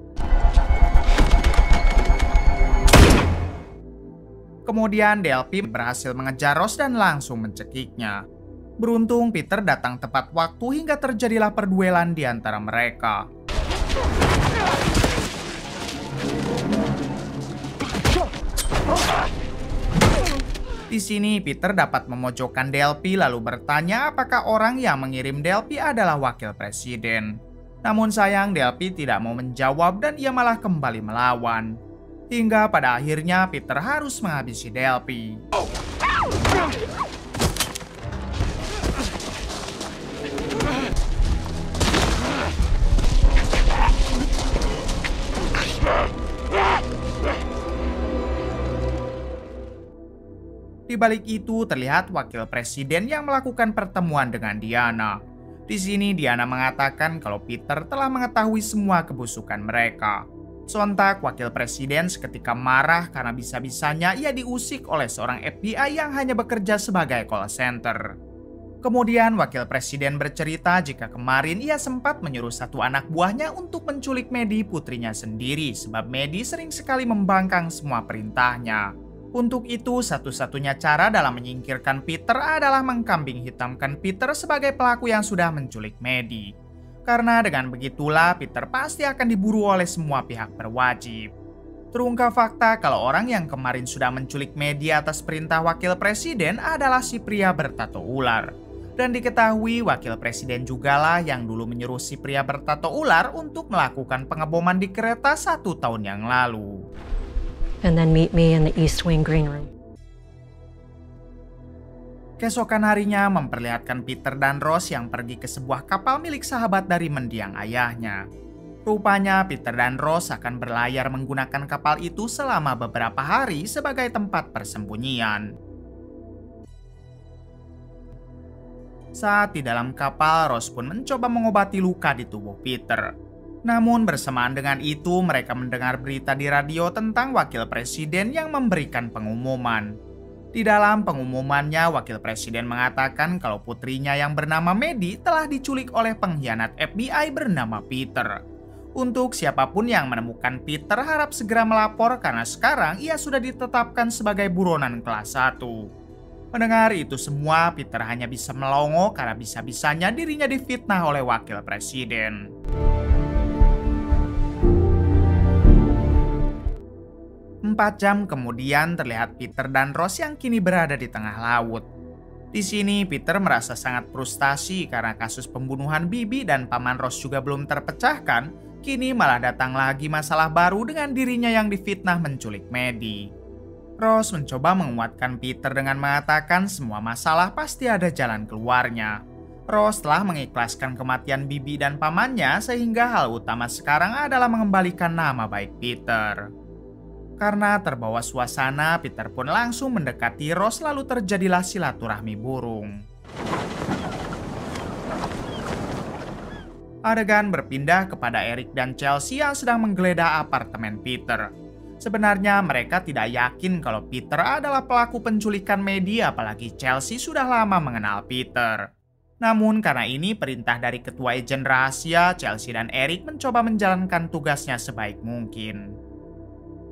Kemudian Delphi berhasil mengejar Ross dan langsung mencekiknya. Beruntung Peter datang tepat waktu hingga terjadilah perduelan di antara mereka. Di sini Peter dapat memojokkan Delphi lalu bertanya apakah orang yang mengirim Delphi adalah wakil presiden. Namun sayang Delphi tidak mau menjawab dan ia malah kembali melawan. Hingga pada akhirnya Peter harus menghabisi Delphi. Di balik itu terlihat wakil presiden yang melakukan pertemuan dengan Diana. Di sini Diana mengatakan kalau Peter telah mengetahui semua kebusukan mereka. Sontak wakil presiden seketika marah karena bisa-bisanya ia diusik oleh seorang FBI yang hanya bekerja sebagai call center. Kemudian wakil presiden bercerita jika kemarin ia sempat menyuruh satu anak buahnya untuk menculik Maddie putrinya sendiri sebab Maddie sering sekali membangkang semua perintahnya. Untuk itu, satu-satunya cara dalam menyingkirkan Peter adalah mengkambing hitamkan Peter sebagai pelaku yang sudah menculik Maddie. Karena dengan begitulah, Peter pasti akan diburu oleh semua pihak berwajib. Terungkap fakta kalau orang yang kemarin sudah menculik Maddie atas perintah wakil presiden adalah si pria bertato ular. Dan diketahui wakil presiden jugalah yang dulu menyuruh si pria bertato ular untuk melakukan pengeboman di kereta 1 tahun yang lalu. And then meet me in the East Wing Green Room. Keesokan harinya memperlihatkan Peter dan Ross yang pergi ke sebuah kapal milik sahabat dari mendiang ayahnya. Rupanya Peter dan Rose akan berlayar menggunakan kapal itu selama beberapa hari sebagai tempat persembunyian. Saat di dalam kapal, Rose pun mencoba mengobati luka di tubuh Peter. Namun bersamaan dengan itu, mereka mendengar berita di radio tentang wakil presiden yang memberikan pengumuman. Di dalam pengumumannya, wakil presiden mengatakan kalau putrinya yang bernama Maddie telah diculik oleh pengkhianat FBI bernama Peter. Untuk siapapun yang menemukan Peter harap segera melapor karena sekarang ia sudah ditetapkan sebagai buronan kelas 1. Mendengar itu semua, Peter hanya bisa melongo karena bisa-bisanya dirinya difitnah oleh wakil presiden. Empat jam kemudian terlihat Peter dan Rose yang kini berada di tengah laut. Di sini Peter merasa sangat frustasi karena kasus pembunuhan bibi dan paman Rose juga belum terpecahkan. Kini malah datang lagi masalah baru dengan dirinya yang difitnah menculik Maddie. Rose mencoba menguatkan Peter dengan mengatakan semua masalah pasti ada jalan keluarnya. Rose telah mengikhlaskan kematian bibi dan pamannya sehingga hal utama sekarang adalah mengembalikan nama baik Peter. Karena terbawa suasana, Peter pun langsung mendekati Rose lalu terjadilah silaturahmi burung. Adegan berpindah kepada Eric dan Chelsea yang sedang menggeledah apartemen Peter. Sebenarnya mereka tidak yakin kalau Peter adalah pelaku penculikan Maddie, apalagi Chelsea sudah lama mengenal Peter. Namun karena ini perintah dari ketua agen rahasia, Chelsea dan Eric mencoba menjalankan tugasnya sebaik mungkin.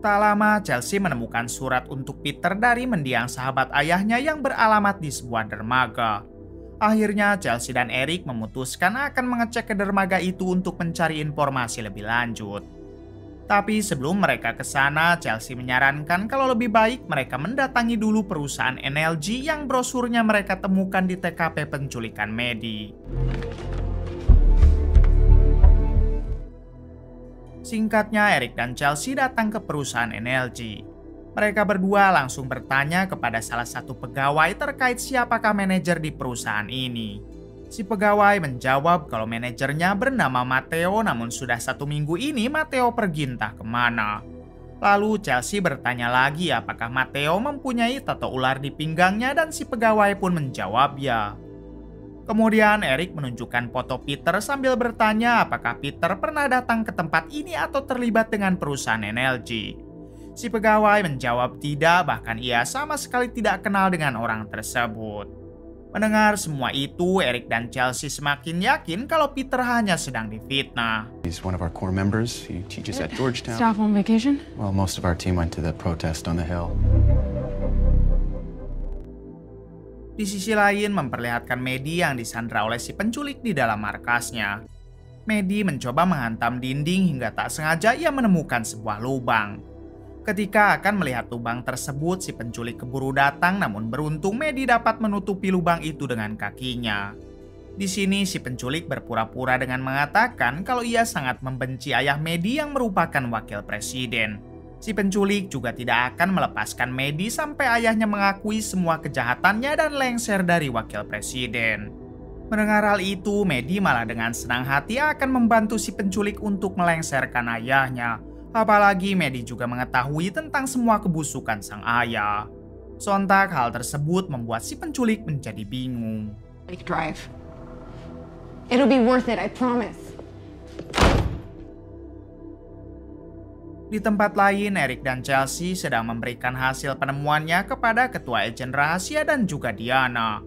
Tak lama Chelsea menemukan surat untuk Peter dari mendiang sahabat ayahnya yang beralamat di sebuah dermaga. Akhirnya Chelsea dan Eric memutuskan akan mengecek ke dermaga itu untuk mencari informasi lebih lanjut. Tapi sebelum mereka ke sana, Chelsea menyarankan kalau lebih baik mereka mendatangi dulu perusahaan NLG yang brosurnya mereka temukan di TKP penculikan Maddie. Singkatnya, Eric dan Chelsea datang ke perusahaan NLG. Mereka berdua langsung bertanya kepada salah satu pegawai terkait siapakah manajer di perusahaan ini. Si pegawai menjawab kalau manajernya bernama Matteo, namun sudah 1 minggu ini Matteo pergi entah kemana. Lalu Chelsea bertanya lagi apakah Matteo mempunyai tato ular di pinggangnya dan si pegawai pun menjawab ya. Kemudian Eric menunjukkan foto Peter sambil bertanya apakah Peter pernah datang ke tempat ini atau terlibat dengan perusahaan NLG. Si pegawai menjawab tidak, bahkan ia sama sekali tidak kenal dengan orang tersebut. Mendengar semua itu, Eric dan Chelsea semakin yakin kalau Peter hanya sedang difitnah. He's one of our core members. He teaches at Georgetown. Staff on vacation? Well, most of our team went to the protest on the Hill. Di sisi lain memperlihatkan Maddie yang disandra oleh si penculik di dalam markasnya. Maddie mencoba menghantam dinding hingga tak sengaja ia menemukan sebuah lubang. Ketika akan melihat lubang tersebut, si penculik keburu datang, namun beruntung Maddie dapat menutupi lubang itu dengan kakinya. Di sini si penculik berpura-pura dengan mengatakan kalau ia sangat membenci ayah Maddie yang merupakan wakil presiden. Si penculik juga tidak akan melepaskan Maddie sampai ayahnya mengakui semua kejahatannya dan lengser dari wakil presiden. Mendengar hal itu, Maddie malah dengan senang hati akan membantu si penculik untuk melengserkan ayahnya. Apalagi Maddie juga mengetahui tentang semua kebusukan sang ayah. Sontak hal tersebut membuat si penculik menjadi bingung. Drive. It'll be worth it, I promise. Di tempat lain, Eric dan Chelsea sedang memberikan hasil penemuannya kepada ketua agen rahasia dan juga Diana.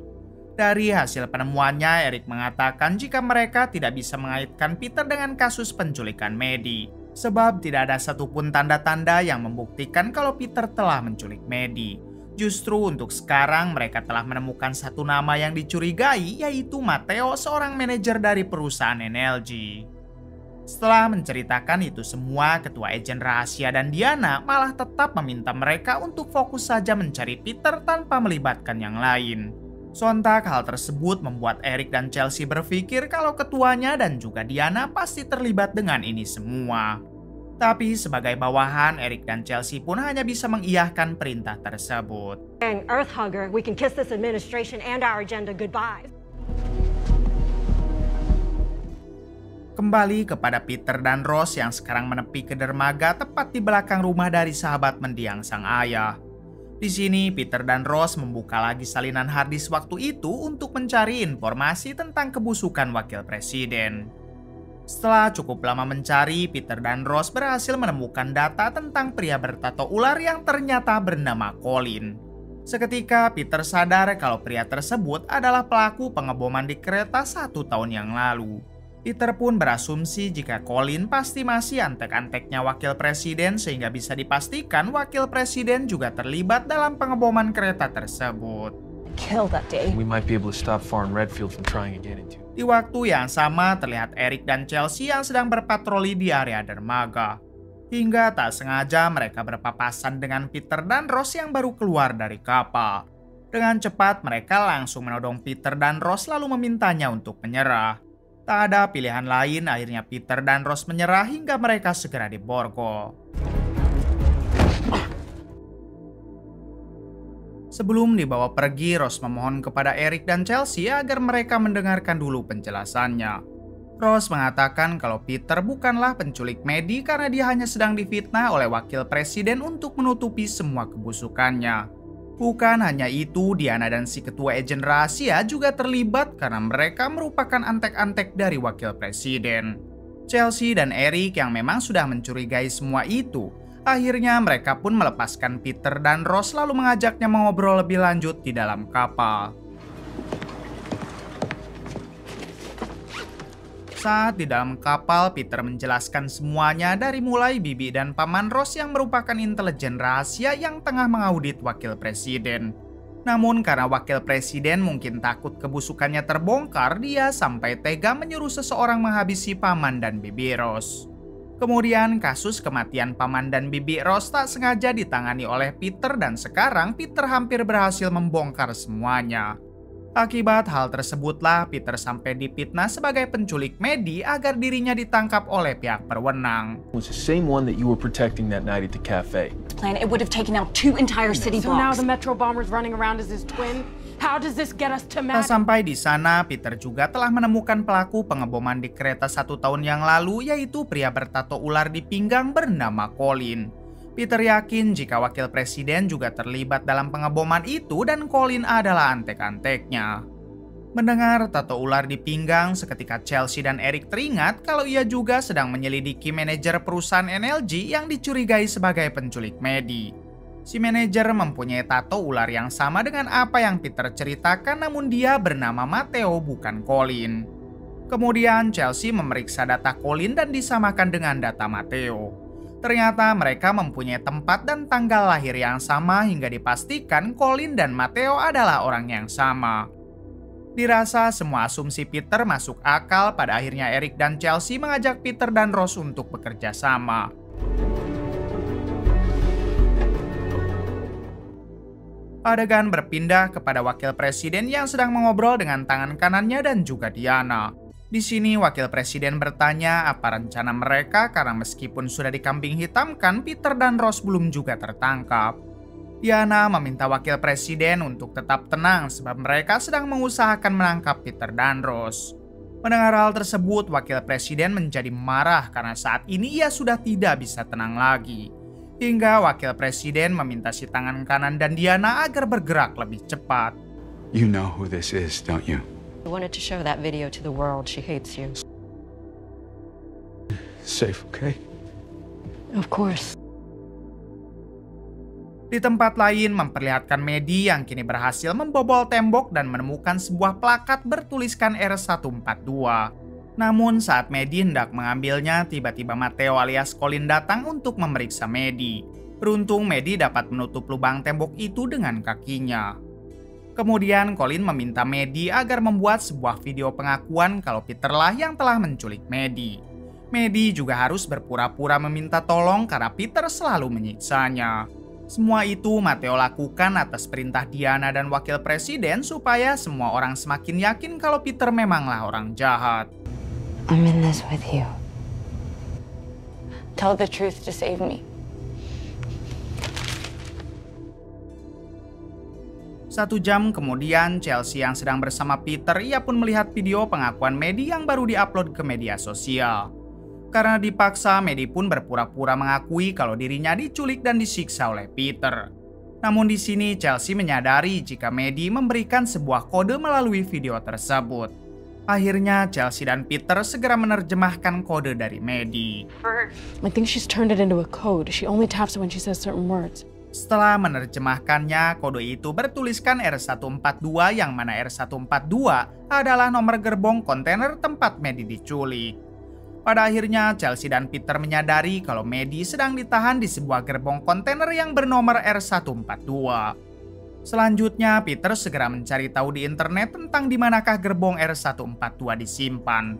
Dari hasil penemuannya, Eric mengatakan jika mereka tidak bisa mengaitkan Peter dengan kasus penculikan Maddie. Sebab tidak ada satupun tanda-tanda yang membuktikan kalau Peter telah menculik Maddie. Justru untuk sekarang mereka telah menemukan satu nama yang dicurigai, yaitu Matteo, seorang manajer dari perusahaan NLG. Setelah menceritakan itu semua, ketua agen rahasia dan Diana malah tetap meminta mereka untuk fokus saja mencari Peter tanpa melibatkan yang lain. Sontak hal tersebut membuat Eric dan Chelsea berpikir kalau ketuanya dan juga Diana pasti terlibat dengan ini semua. Tapi sebagai bawahan, Eric dan Chelsea pun hanya bisa mengiyahkan perintah tersebut. Earth hugger, we can kiss this administration and our agenda goodbye. Kembali kepada Peter dan Rose yang sekarang menepi ke dermaga tepat di belakang rumah dari sahabat mendiang sang ayah. Di sini Peter dan Rose membuka lagi salinan harddisk waktu itu untuk mencari informasi tentang kebusukan wakil presiden. Setelah cukup lama mencari, Peter dan Rose berhasil menemukan data tentang pria bertato ular yang ternyata bernama Colin. Seketika Peter sadar kalau pria tersebut adalah pelaku pengeboman di kereta 1 tahun yang lalu. Peter pun berasumsi jika Colin pasti masih antek-anteknya wakil presiden sehingga bisa dipastikan wakil presiden juga terlibat dalam pengeboman kereta tersebut. Kill that day. We might be able to stop Farr and Redfield from trying again in 2. Di waktu yang sama terlihat Eric dan Chelsea yang sedang berpatroli di area dermaga. Hingga tak sengaja mereka berpapasan dengan Peter dan Rose yang baru keluar dari kapal. Dengan cepat mereka langsung menodong Peter dan Rose lalu memintanya untuk menyerah. Tak ada pilihan lain, akhirnya Peter dan Rose menyerah hingga mereka segera diborgol. Sebelum dibawa pergi, Rose memohon kepada Eric dan Chelsea agar mereka mendengarkan dulu penjelasannya. Rose mengatakan kalau Peter bukanlah penculik Maddie karena dia hanya sedang difitnah oleh wakil presiden untuk menutupi semua kebusukannya. Bukan hanya itu, Diana dan si ketua agen rahasia juga terlibat karena mereka merupakan antek-antek dari wakil presiden. Chelsea dan Eric yang memang sudah mencurigai semua itu, akhirnya mereka pun melepaskan Peter dan Rose lalu mengajaknya mengobrol lebih lanjut di dalam kapal. Saat di dalam kapal, Peter menjelaskan semuanya dari mulai bibi dan paman Rose yang merupakan intelijen rahasia yang tengah mengaudit wakil presiden. Namun karena wakil presiden mungkin takut kebusukannya terbongkar, dia sampai tega menyuruh seseorang menghabisi paman dan bibi Rose. Kemudian kasus kematian paman dan bibi Rose tak sengaja ditangani oleh Peter dan sekarang Peter hampir berhasil membongkar semuanya. Akibat hal tersebutlah Peter sampai dipitnah sebagai penculik Maddie agar dirinya ditangkap oleh pihak berwenang. It was the same one that you were protecting that night at the cafe. Plan, it would have taken out 2 entire city So now blocks. the Metro bomber's running around as his twin? How does this get us to Tak Maddie? sampai di sana, Peter juga telah menemukan pelaku pengeboman di kereta 1 tahun yang lalu, yaitu pria bertato ular di pinggang bernama Colin. Peter yakin jika wakil presiden juga terlibat dalam pengeboman itu dan Colin adalah antek-anteknya. Mendengar tato ular di pinggang, seketika Chelsea dan Eric teringat kalau ia juga sedang menyelidiki manajer perusahaan NLG yang dicurigai sebagai penculik Maddie. Si manajer mempunyai tato ular yang sama dengan apa yang Peter ceritakan, namun dia bernama Matteo bukan Colin. Kemudian Chelsea memeriksa data Colin dan disamakan dengan data Matteo. Ternyata mereka mempunyai tempat dan tanggal lahir yang sama hingga dipastikan Colin dan Matteo adalah orang yang sama. Dirasa semua asumsi Peter masuk akal, pada akhirnya Eric dan Chelsea mengajak Peter dan Rose untuk bekerja sama. Adegan berpindah kepada wakil presiden yang sedang mengobrol dengan tangan kanannya dan juga Diana. Di sini wakil presiden bertanya apa rencana mereka karena meskipun sudah dikambing hitamkan, Peter dan Rose belum juga tertangkap. Diana meminta wakil presiden untuk tetap tenang sebab mereka sedang mengusahakan menangkap Peter dan Rose. Mendengar hal tersebut, wakil presiden menjadi marah karena saat ini ia sudah tidak bisa tenang lagi. Hingga wakil presiden meminta si tangan kanan dan Diana agar bergerak lebih cepat. You know who this is, don't you? I wanted to show that video to the world. She hates you. Safe, okay? Of course. Di tempat lain memperlihatkan Maddie yang kini berhasil membobol tembok dan menemukan sebuah plakat bertuliskan R142. Namun saat Maddie hendak mengambilnya, tiba-tiba Matteo alias Colin datang untuk memeriksa Maddie. Beruntung Maddie dapat menutup lubang tembok itu dengan kakinya. Kemudian Colin meminta Maddie agar membuat sebuah video pengakuan kalau Peterlah yang telah menculik Maddie. Maddie juga harus berpura-pura meminta tolong karena Peter selalu menyiksanya. Semua itu Matteo lakukan atas perintah Diana dan wakil presiden supaya semua orang semakin yakin kalau Peter memanglah orang jahat. I'm in this with you. Tell the truth to save me. 1 jam kemudian, Chelsea yang sedang bersama Peter, ia pun melihat video pengakuan Maddie yang baru diupload ke media sosial. Karena dipaksa, Maddie pun berpura-pura mengakui kalau dirinya diculik dan disiksa oleh Peter. Namun di sini Chelsea menyadari jika Maddie memberikan sebuah kode melalui video tersebut. Akhirnya Chelsea dan Peter segera menerjemahkan kode dari Maddie. I think she's turned it into a code. She only taps it when she says certain words. Setelah menerjemahkannya, kode itu bertuliskan R142 yang mana R142 adalah nomor gerbong kontainer tempat Maddie diculik. Pada akhirnya, Chelsea dan Peter menyadari kalau Maddie sedang ditahan di sebuah gerbong kontainer yang bernomor R142. Selanjutnya, Peter segera mencari tahu di internet tentang di manakah gerbong R142 disimpan.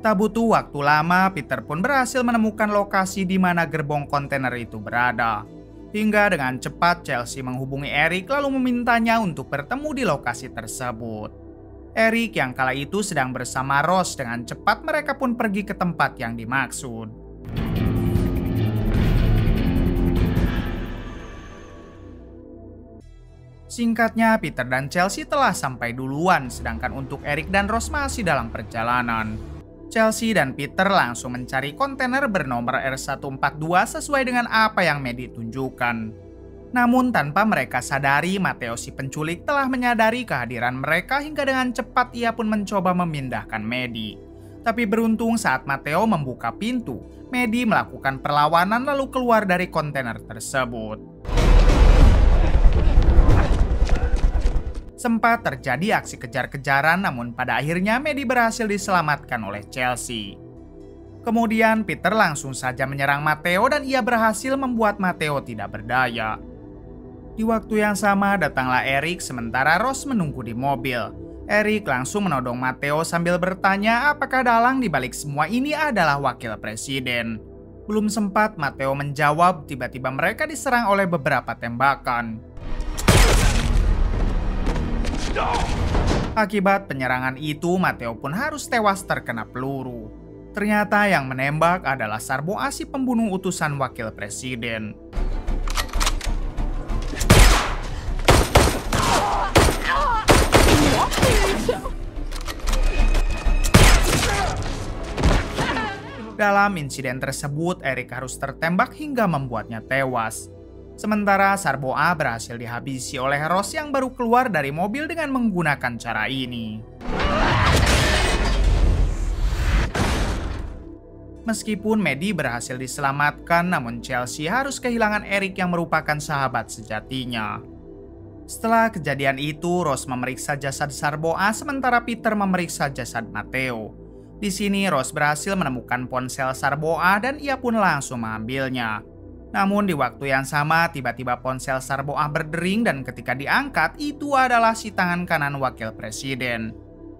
Tak butuh waktu lama, Peter pun berhasil menemukan lokasi di mana gerbong kontainer itu berada. Hingga dengan cepat Chelsea menghubungi Eric lalu memintanya untuk bertemu di lokasi tersebut. Eric yang kala itu sedang bersama Ross, dengan cepat mereka pun pergi ke tempat yang dimaksud. Singkatnya, Peter dan Chelsea telah sampai duluan, sedangkan untuk Eric dan Ross masih dalam perjalanan. Chelsea dan Peter langsung mencari kontainer bernomor R142 sesuai dengan apa yang Maddie tunjukkan. Namun tanpa mereka sadari, Matteo si penculik telah menyadari kehadiran mereka hingga dengan cepat ia pun mencoba memindahkan Maddie. Tapi beruntung saat Matteo membuka pintu, Maddie melakukan perlawanan lalu keluar dari kontainer tersebut. Sempat terjadi aksi kejar-kejaran, namun pada akhirnya Maddie berhasil diselamatkan oleh Chelsea. Kemudian Peter langsung saja menyerang Matteo dan ia berhasil membuat Matteo tidak berdaya. Di waktu yang sama datanglah Eric sementara Ross menunggu di mobil. Eric langsung menodong Matteo sambil bertanya apakah dalang dibalik semua ini adalah wakil presiden. Belum sempat Matteo menjawab, tiba-tiba mereka diserang oleh beberapa tembakan. Akibat penyerangan itu, Matteo pun harus tewas terkena peluru. Ternyata yang menembak adalah Sarboa si pembunuh utusan wakil presiden. Dalam insiden tersebut, Eric harus tertembak hingga membuatnya tewas. Sementara Sarboa berhasil dihabisi oleh Ross yang baru keluar dari mobil dengan menggunakan cara ini. Meskipun Maddie berhasil diselamatkan, namun Chelsea harus kehilangan Eric yang merupakan sahabat sejatinya. Setelah kejadian itu, Ross memeriksa jasad Sarboa sementara Peter memeriksa jasad Matteo. Di sini Ross berhasil menemukan ponsel Sarboa dan ia pun langsung mengambilnya. Namun di waktu yang sama tiba-tiba ponsel Sarboa berdering dan ketika diangkat itu adalah si tangan kanan wakil presiden.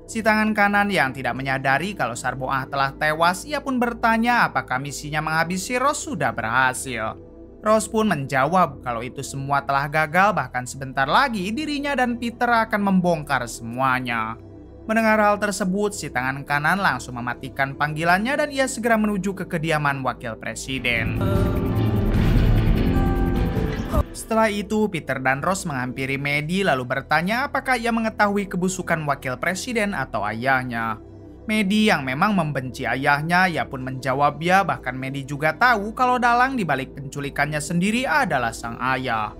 Si tangan kanan yang tidak menyadari kalau Sarboa telah tewas, ia pun bertanya apakah misinya menghabisi Ross sudah berhasil. Ross pun menjawab kalau itu semua telah gagal, bahkan sebentar lagi dirinya dan Peter akan membongkar semuanya. Mendengar hal tersebut, si tangan kanan langsung mematikan panggilannya dan ia segera menuju ke kediaman wakil presiden. Setelah itu, Peter dan Ross menghampiri Maddie lalu bertanya apakah ia mengetahui kebusukan wakil presiden atau ayahnya. Maddie yang memang membenci ayahnya, ia pun menjawab ya, bahkan Maddie juga tahu kalau dalang dibalik penculikannya sendiri adalah sang ayah.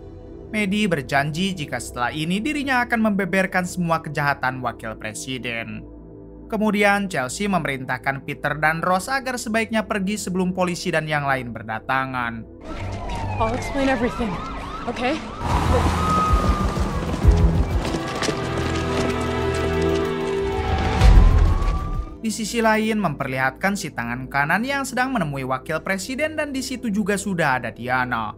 Maddie berjanji jika setelah ini dirinya akan membeberkan semua kejahatan wakil presiden. Kemudian Chelsea memerintahkan Peter dan Ross agar sebaiknya pergi sebelum polisi dan yang lain berdatangan. I'll explain everything, okay? Di sisi lain memperlihatkan si tangan kanan yang sedang menemui wakil presiden dan di situ juga sudah ada Diana.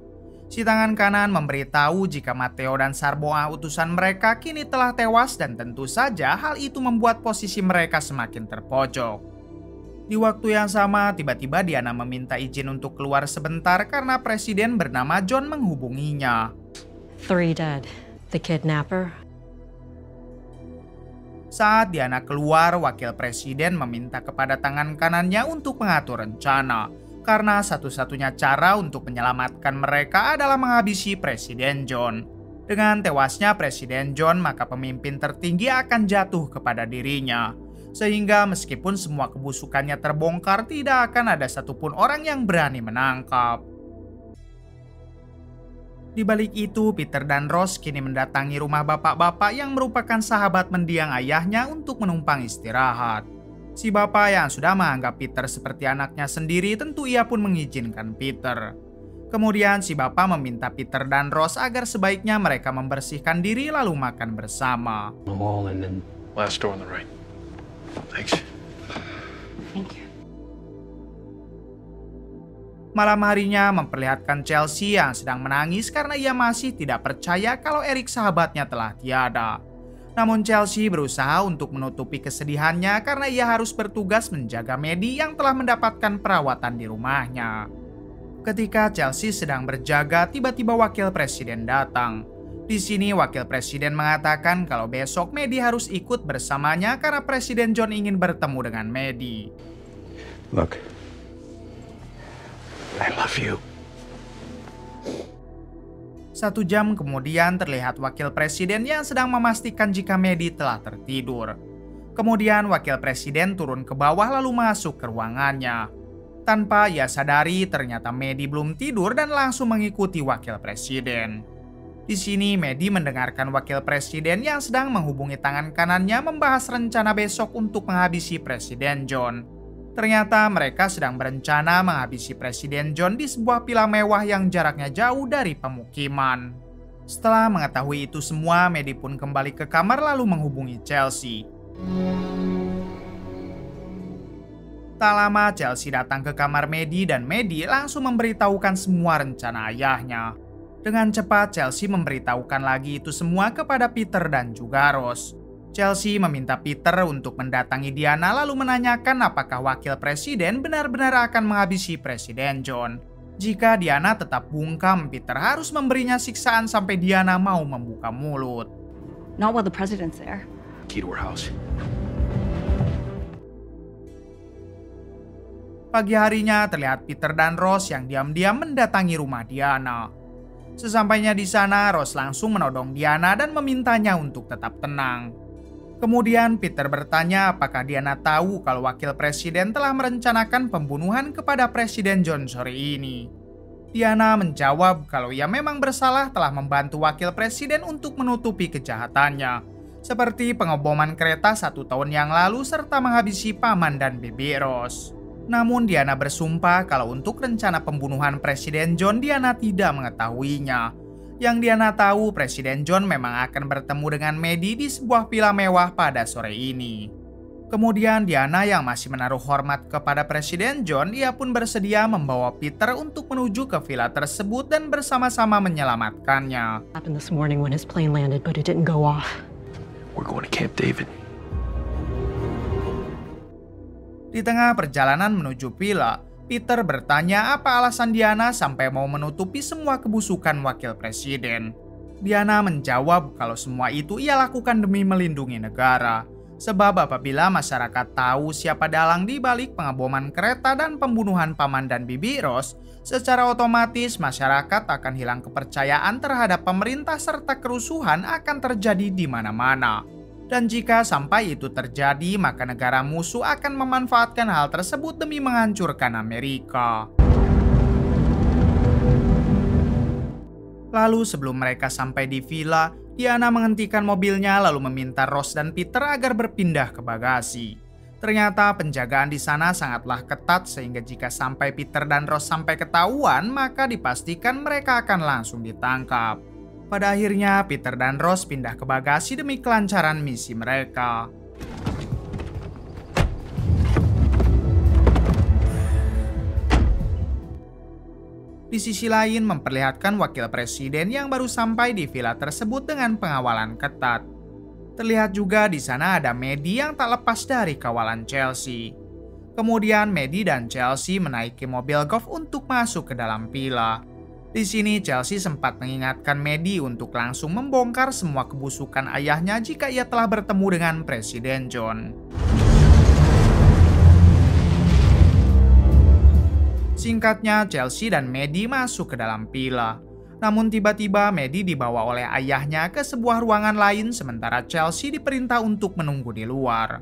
Si tangan kanan memberitahu jika Matteo dan Sarboa utusan mereka kini telah tewas dan tentu saja hal itu membuat posisi mereka semakin terpojok. Di waktu yang sama tiba-tiba Diana meminta izin untuk keluar sebentar karena presiden bernama John menghubunginya. 3 dead. The kidnapper. Saat Diana keluar, wakil presiden meminta kepada tangan kanannya untuk mengatur rencana. Karena satu-satunya cara untuk menyelamatkan mereka adalah menghabisi Presiden John. Dengan tewasnya Presiden John, maka pemimpin tertinggi akan jatuh kepada dirinya. Sehingga meskipun semua kebusukannya terbongkar, tidak akan ada satupun orang yang berani menangkap. Di balik itu, Peter dan Rose kini mendatangi rumah bapak-bapak yang merupakan sahabat mendiang ayahnya untuk menumpang istirahat. Si bapak yang sudah menganggap Peter seperti anaknya sendiri, tentu ia pun mengizinkan Peter. Kemudian si bapak meminta Peter dan Rose agar sebaiknya mereka membersihkan diri lalu makan bersama. The wall and then last door on the right. Thanks. Thank you. Malam harinya memperlihatkan Chelsea yang sedang menangis karena ia masih tidak percaya kalau Eric sahabatnya telah tiada. Namun Chelsea berusaha untuk menutupi kesedihannya karena ia harus bertugas menjaga Maddie yang telah mendapatkan perawatan di rumahnya. Ketika Chelsea sedang berjaga, tiba-tiba wakil presiden datang. Di sini wakil presiden mengatakan kalau besok Maddie harus ikut bersamanya karena Presiden John ingin bertemu dengan Maddie. Look, I love you. 1 jam kemudian terlihat wakil presiden yang sedang memastikan jika Maddie telah tertidur. Kemudian wakil presiden turun ke bawah lalu masuk ke ruangannya. Tanpa ia sadari, ternyata Maddie belum tidur dan langsung mengikuti wakil presiden. Di sini Maddie mendengarkan wakil presiden yang sedang menghubungi tangan kanannya membahas rencana besok untuk menghabisi Presiden John. Ternyata mereka sedang berencana menghabisi Presiden John di sebuah villa mewah yang jaraknya jauh dari pemukiman. Setelah mengetahui itu semua, Maddie pun kembali ke kamar lalu menghubungi Chelsea. Tak lama Chelsea datang ke kamar Maddie dan Maddie langsung memberitahukan semua rencana ayahnya. Dengan cepat Chelsea memberitahukan lagi itu semua kepada Peter dan juga Rose. Chelsea meminta Peter untuk mendatangi Diana lalu menanyakan apakah wakil presiden benar-benar akan menghabisi Presiden John. Jika Diana tetap bungkam, Peter harus memberinya siksaan sampai Diana mau membuka mulut. Not while the president's there. Key to her house. Pagi harinya terlihat Peter dan Rose yang diam-diam mendatangi rumah Diana. Sesampainya di sana, Rose langsung menodong Diana dan memintanya untuk tetap tenang. Kemudian Peter bertanya apakah Diana tahu kalau wakil presiden telah merencanakan pembunuhan kepada Presiden John sore ini. Diana menjawab kalau ia memang bersalah telah membantu wakil presiden untuk menutupi kejahatannya, seperti pengeboman kereta 1 tahun yang lalu serta menghabisi paman dan bibi Rose. Namun Diana bersumpah kalau untuk rencana pembunuhan Presiden John Diana tidak mengetahuinya. Yang Diana tahu Presiden John memang akan bertemu dengan Maddie di sebuah villa mewah pada sore ini. Kemudian Diana yang masih menaruh hormat kepada Presiden John, ia pun bersedia membawa Peter untuk menuju ke villa tersebut dan bersama-sama menyelamatkannya. Happened this morning when his plane landed, but it didn't go off. We're going to Camp David. Di tengah perjalanan menuju villa, Peter bertanya apa alasan Diana sampai mau menutupi semua kebusukan wakil presiden. Diana menjawab kalau semua itu ia lakukan demi melindungi negara. Sebab apabila masyarakat tahu siapa dalang di balik pengeboman kereta dan pembunuhan paman dan bibi Rose, secara otomatis masyarakat akan hilang kepercayaan terhadap pemerintah serta kerusuhan akan terjadi di mana-mana. Dan jika sampai itu terjadi, maka negara musuh akan memanfaatkan hal tersebut demi menghancurkan Amerika. Lalu sebelum mereka sampai di villa, Diana menghentikan mobilnya lalu meminta Rose dan Peter agar berpindah ke bagasi. Ternyata penjagaan di sana sangatlah ketat sehingga jika sampai Peter dan Rose sampai ketahuan, maka dipastikan mereka akan langsung ditangkap. Pada akhirnya, Peter dan Rose pindah ke bagasi demi kelancaran misi mereka. Di sisi lain, memperlihatkan wakil presiden yang baru sampai di villa tersebut dengan pengawalan ketat. Terlihat juga di sana ada Maddie yang tak lepas dari kawalan Chelsea. Kemudian Maddie dan Chelsea menaiki mobil golf untuk masuk ke dalam villa. Di sini Chelsea sempat mengingatkan Maddie untuk langsung membongkar semua kebusukan ayahnya jika ia telah bertemu dengan Presiden John. Singkatnya, Chelsea dan Maddie masuk ke dalam villa. Namun tiba-tiba Maddie dibawa oleh ayahnya ke sebuah ruangan lain sementara Chelsea diperintah untuk menunggu di luar.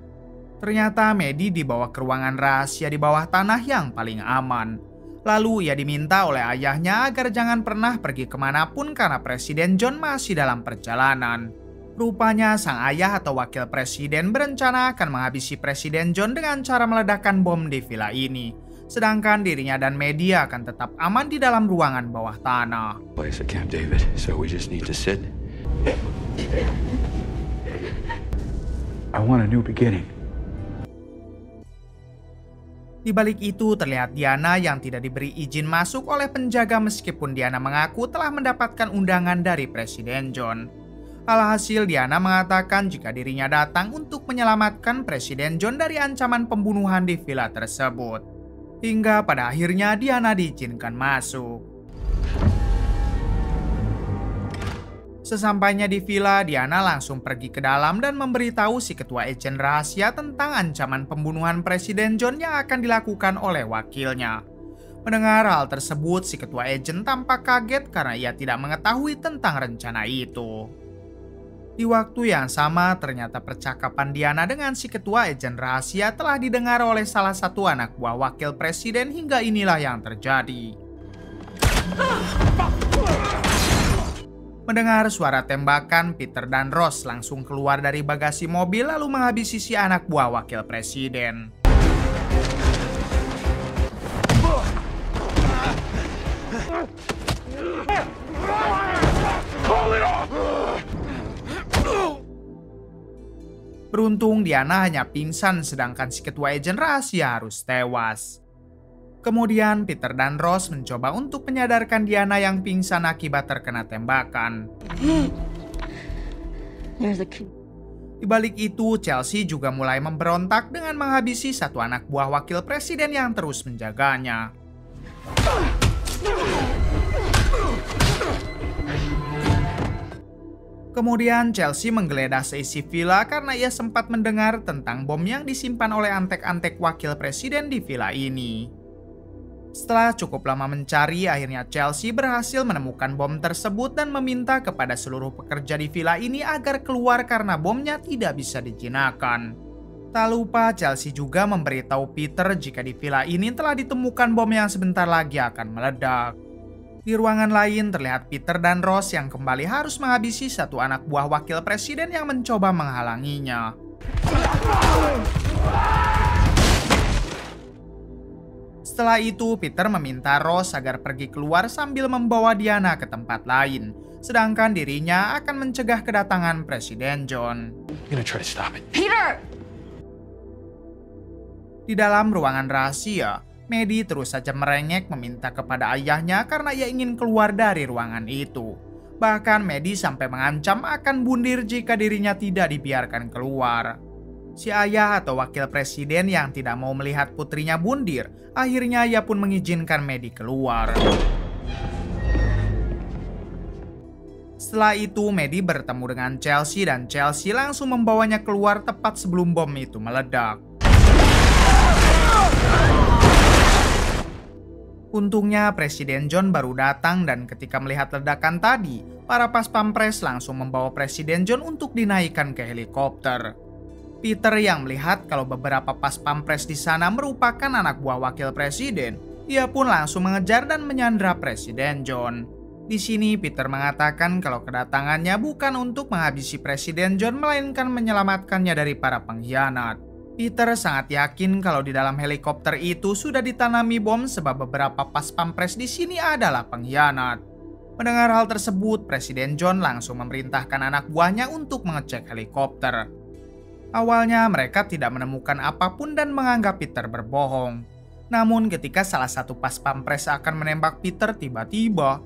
Ternyata Maddie dibawa ke ruangan rahasia di bawah tanah yang paling aman. Lalu ia diminta oleh ayahnya agar jangan pernah pergi kemanapun karena Presiden John masih dalam perjalanan. Rupanya sang ayah atau wakil presiden berencana akan menghabisi Presiden John dengan cara meledakkan bom di villa ini. Sedangkan dirinya dan Maddie akan tetap aman di dalam ruangan bawah tanah. Place at Camp David, so we just need to sit. I want a new beginning. Di balik itu terlihat Diana yang tidak diberi izin masuk oleh penjaga meskipun Diana mengaku telah mendapatkan undangan dari Presiden John. Alhasil Diana mengatakan jika dirinya datang untuk menyelamatkan Presiden John dari ancaman pembunuhan di villa tersebut. Hingga pada akhirnya Diana diizinkan masuk. Sesampainya di villa, Diana langsung pergi ke dalam dan memberitahu si ketua agen rahasia tentang ancaman pembunuhan Presiden John yang akan dilakukan oleh wakilnya. Mendengar hal tersebut, si ketua agen tampak kaget karena ia tidak mengetahui tentang rencana itu. Di waktu yang sama, ternyata percakapan Diana dengan si ketua agen rahasia telah didengar oleh salah satu anak buah wakil presiden hingga inilah yang terjadi. Mendengar suara tembakan, Peter dan Ross langsung keluar dari bagasi mobil lalu menghabisi si anak buah wakil presiden. Beruntung Diana hanya pingsan sedangkan si ketua agen rahasia harus tewas. Kemudian Peter dan Ross mencoba untuk menyadarkan Diana yang pingsan akibat terkena tembakan. Di balik itu, Chelsea juga mulai memberontak dengan menghabisi satu anak buah wakil presiden yang terus menjaganya. Kemudian Chelsea menggeledah seisi villa karena ia sempat mendengar tentang bom yang disimpan oleh antek-antek wakil presiden di villa ini. Setelah cukup lama mencari, akhirnya Chelsea berhasil menemukan bom tersebut dan meminta kepada seluruh pekerja di villa ini agar keluar karena bomnya tidak bisa dijinakkan. Tak lupa Chelsea juga memberitahu Peter jika di villa ini telah ditemukan bom yang sebentar lagi akan meledak. Di ruangan lain terlihat Peter dan Ross yang kembali harus menghabisi satu anak buah wakil presiden yang mencoba menghalanginya. Setelah itu, Peter meminta Ross agar pergi keluar sambil membawa Diana ke tempat lain, sedangkan dirinya akan mencegah kedatangan Presiden John. I'm gonna try to stop it. Peter! Di dalam ruangan rahasia, Maddie terus saja merengek meminta kepada ayahnya karena ia ingin keluar dari ruangan itu. Bahkan Maddie sampai mengancam akan bundir jika dirinya tidak dibiarkan keluar. Si ayah atau wakil presiden yang tidak mau melihat putrinya bundir, akhirnya ia pun mengizinkan Maddie keluar. Setelah itu, Maddie bertemu dengan Chelsea dan Chelsea langsung membawanya keluar tepat sebelum bom itu meledak. Untungnya Presiden John baru datang dan ketika melihat ledakan tadi, para pas pampres langsung membawa Presiden John untuk dinaikkan ke helikopter. Peter yang melihat kalau beberapa pas pampres di sana merupakan anak buah wakil presiden, ia pun langsung mengejar dan menyandra Presiden John. Di sini Peter mengatakan kalau kedatangannya bukan untuk menghabisi Presiden John melainkan menyelamatkannya dari para pengkhianat. Peter sangat yakin kalau di dalam helikopter itu sudah ditanami bom sebab beberapa pas pampres di sini adalah pengkhianat. Mendengar hal tersebut, Presiden John langsung memerintahkan anak buahnya untuk mengecek helikopter. Awalnya mereka tidak menemukan apapun dan menganggap Peter berbohong. Namun ketika salah satu pas pampres akan menembak Peter, tiba-tiba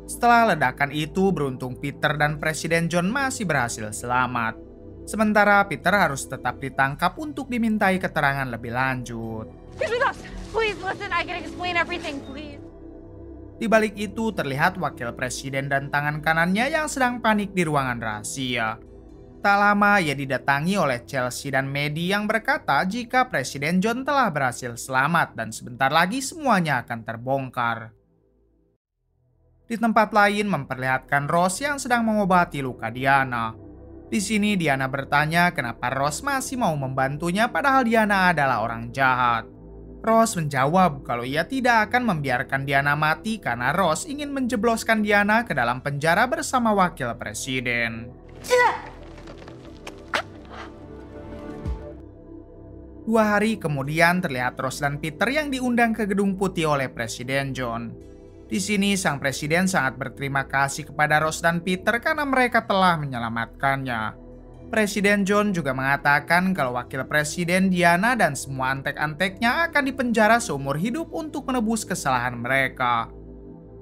setelah ledakan itu, beruntung Peter dan Presiden John masih berhasil selamat. Sementara Peter harus tetap ditangkap untuk dimintai keterangan lebih lanjut. Please listen, I can explain everything, please. Di balik itu terlihat wakil presiden dan tangan kanannya yang sedang panik di ruangan rahasia. Tak lama ia didatangi oleh Chelsea dan Maddie yang berkata jika Presiden John telah berhasil selamat dan sebentar lagi semuanya akan terbongkar. Di tempat lain memperlihatkan Rose yang sedang mengobati luka Diana. Di sini Diana bertanya kenapa Rose masih mau membantunya padahal Diana adalah orang jahat. Rose menjawab kalau ia tidak akan membiarkan Diana mati karena Rose ingin menjebloskan Diana ke dalam penjara bersama wakil presiden. 2 hari kemudian terlihat Rose dan Peter yang diundang ke Gedung Putih oleh Presiden John. Di sini sang presiden sangat berterima kasih kepada Rose dan Peter karena mereka telah menyelamatkannya. Presiden John juga mengatakan kalau wakil presiden Diana dan semua antek-anteknya akan dipenjara seumur hidup untuk menebus kesalahan mereka.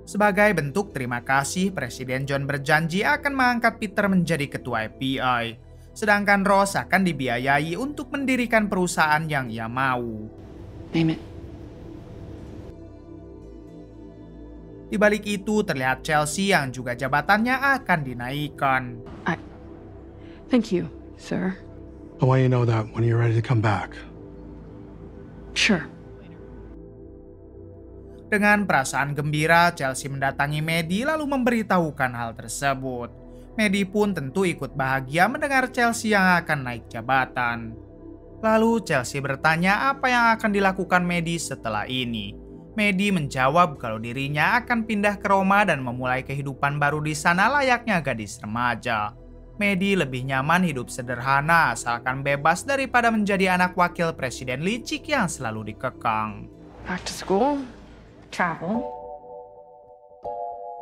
Sebagai bentuk terima kasih, Presiden John berjanji akan mengangkat Peter menjadi ketua FBI. Sedangkan Rose akan dibiayai untuk mendirikan perusahaan yang ia mau. Name it. Di balik itu terlihat Chelsea yang juga jabatannya akan dinaikkan. Thank you, sir. I want you to know that when you're ready to come back. Sure. Dengan perasaan gembira, Chelsea mendatangi Maddie lalu memberitahukan hal tersebut. Maddie pun tentu ikut bahagia mendengar Chelsea yang akan naik jabatan. Lalu Chelsea bertanya apa yang akan dilakukan Maddie setelah ini. Maddie menjawab kalau dirinya akan pindah ke Roma dan memulai kehidupan baru di sana layaknya gadis remaja. Maddie lebih nyaman hidup sederhana asalkan bebas daripada menjadi anak wakil presiden licik yang selalu dikekang. Back to school. Travel.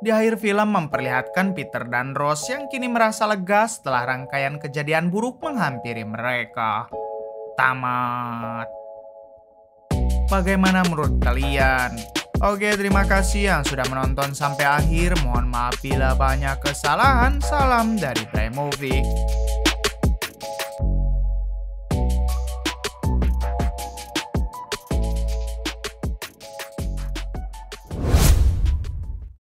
Di akhir film memperlihatkan Peter dan Rose yang kini merasa lega setelah rangkaian kejadian buruk menghampiri mereka. Tamat. Bagaimana menurut kalian? Oke, terima kasih yang sudah menonton sampai akhir. Mohon maaf bila banyak kesalahan. Salam dari Prime Movie.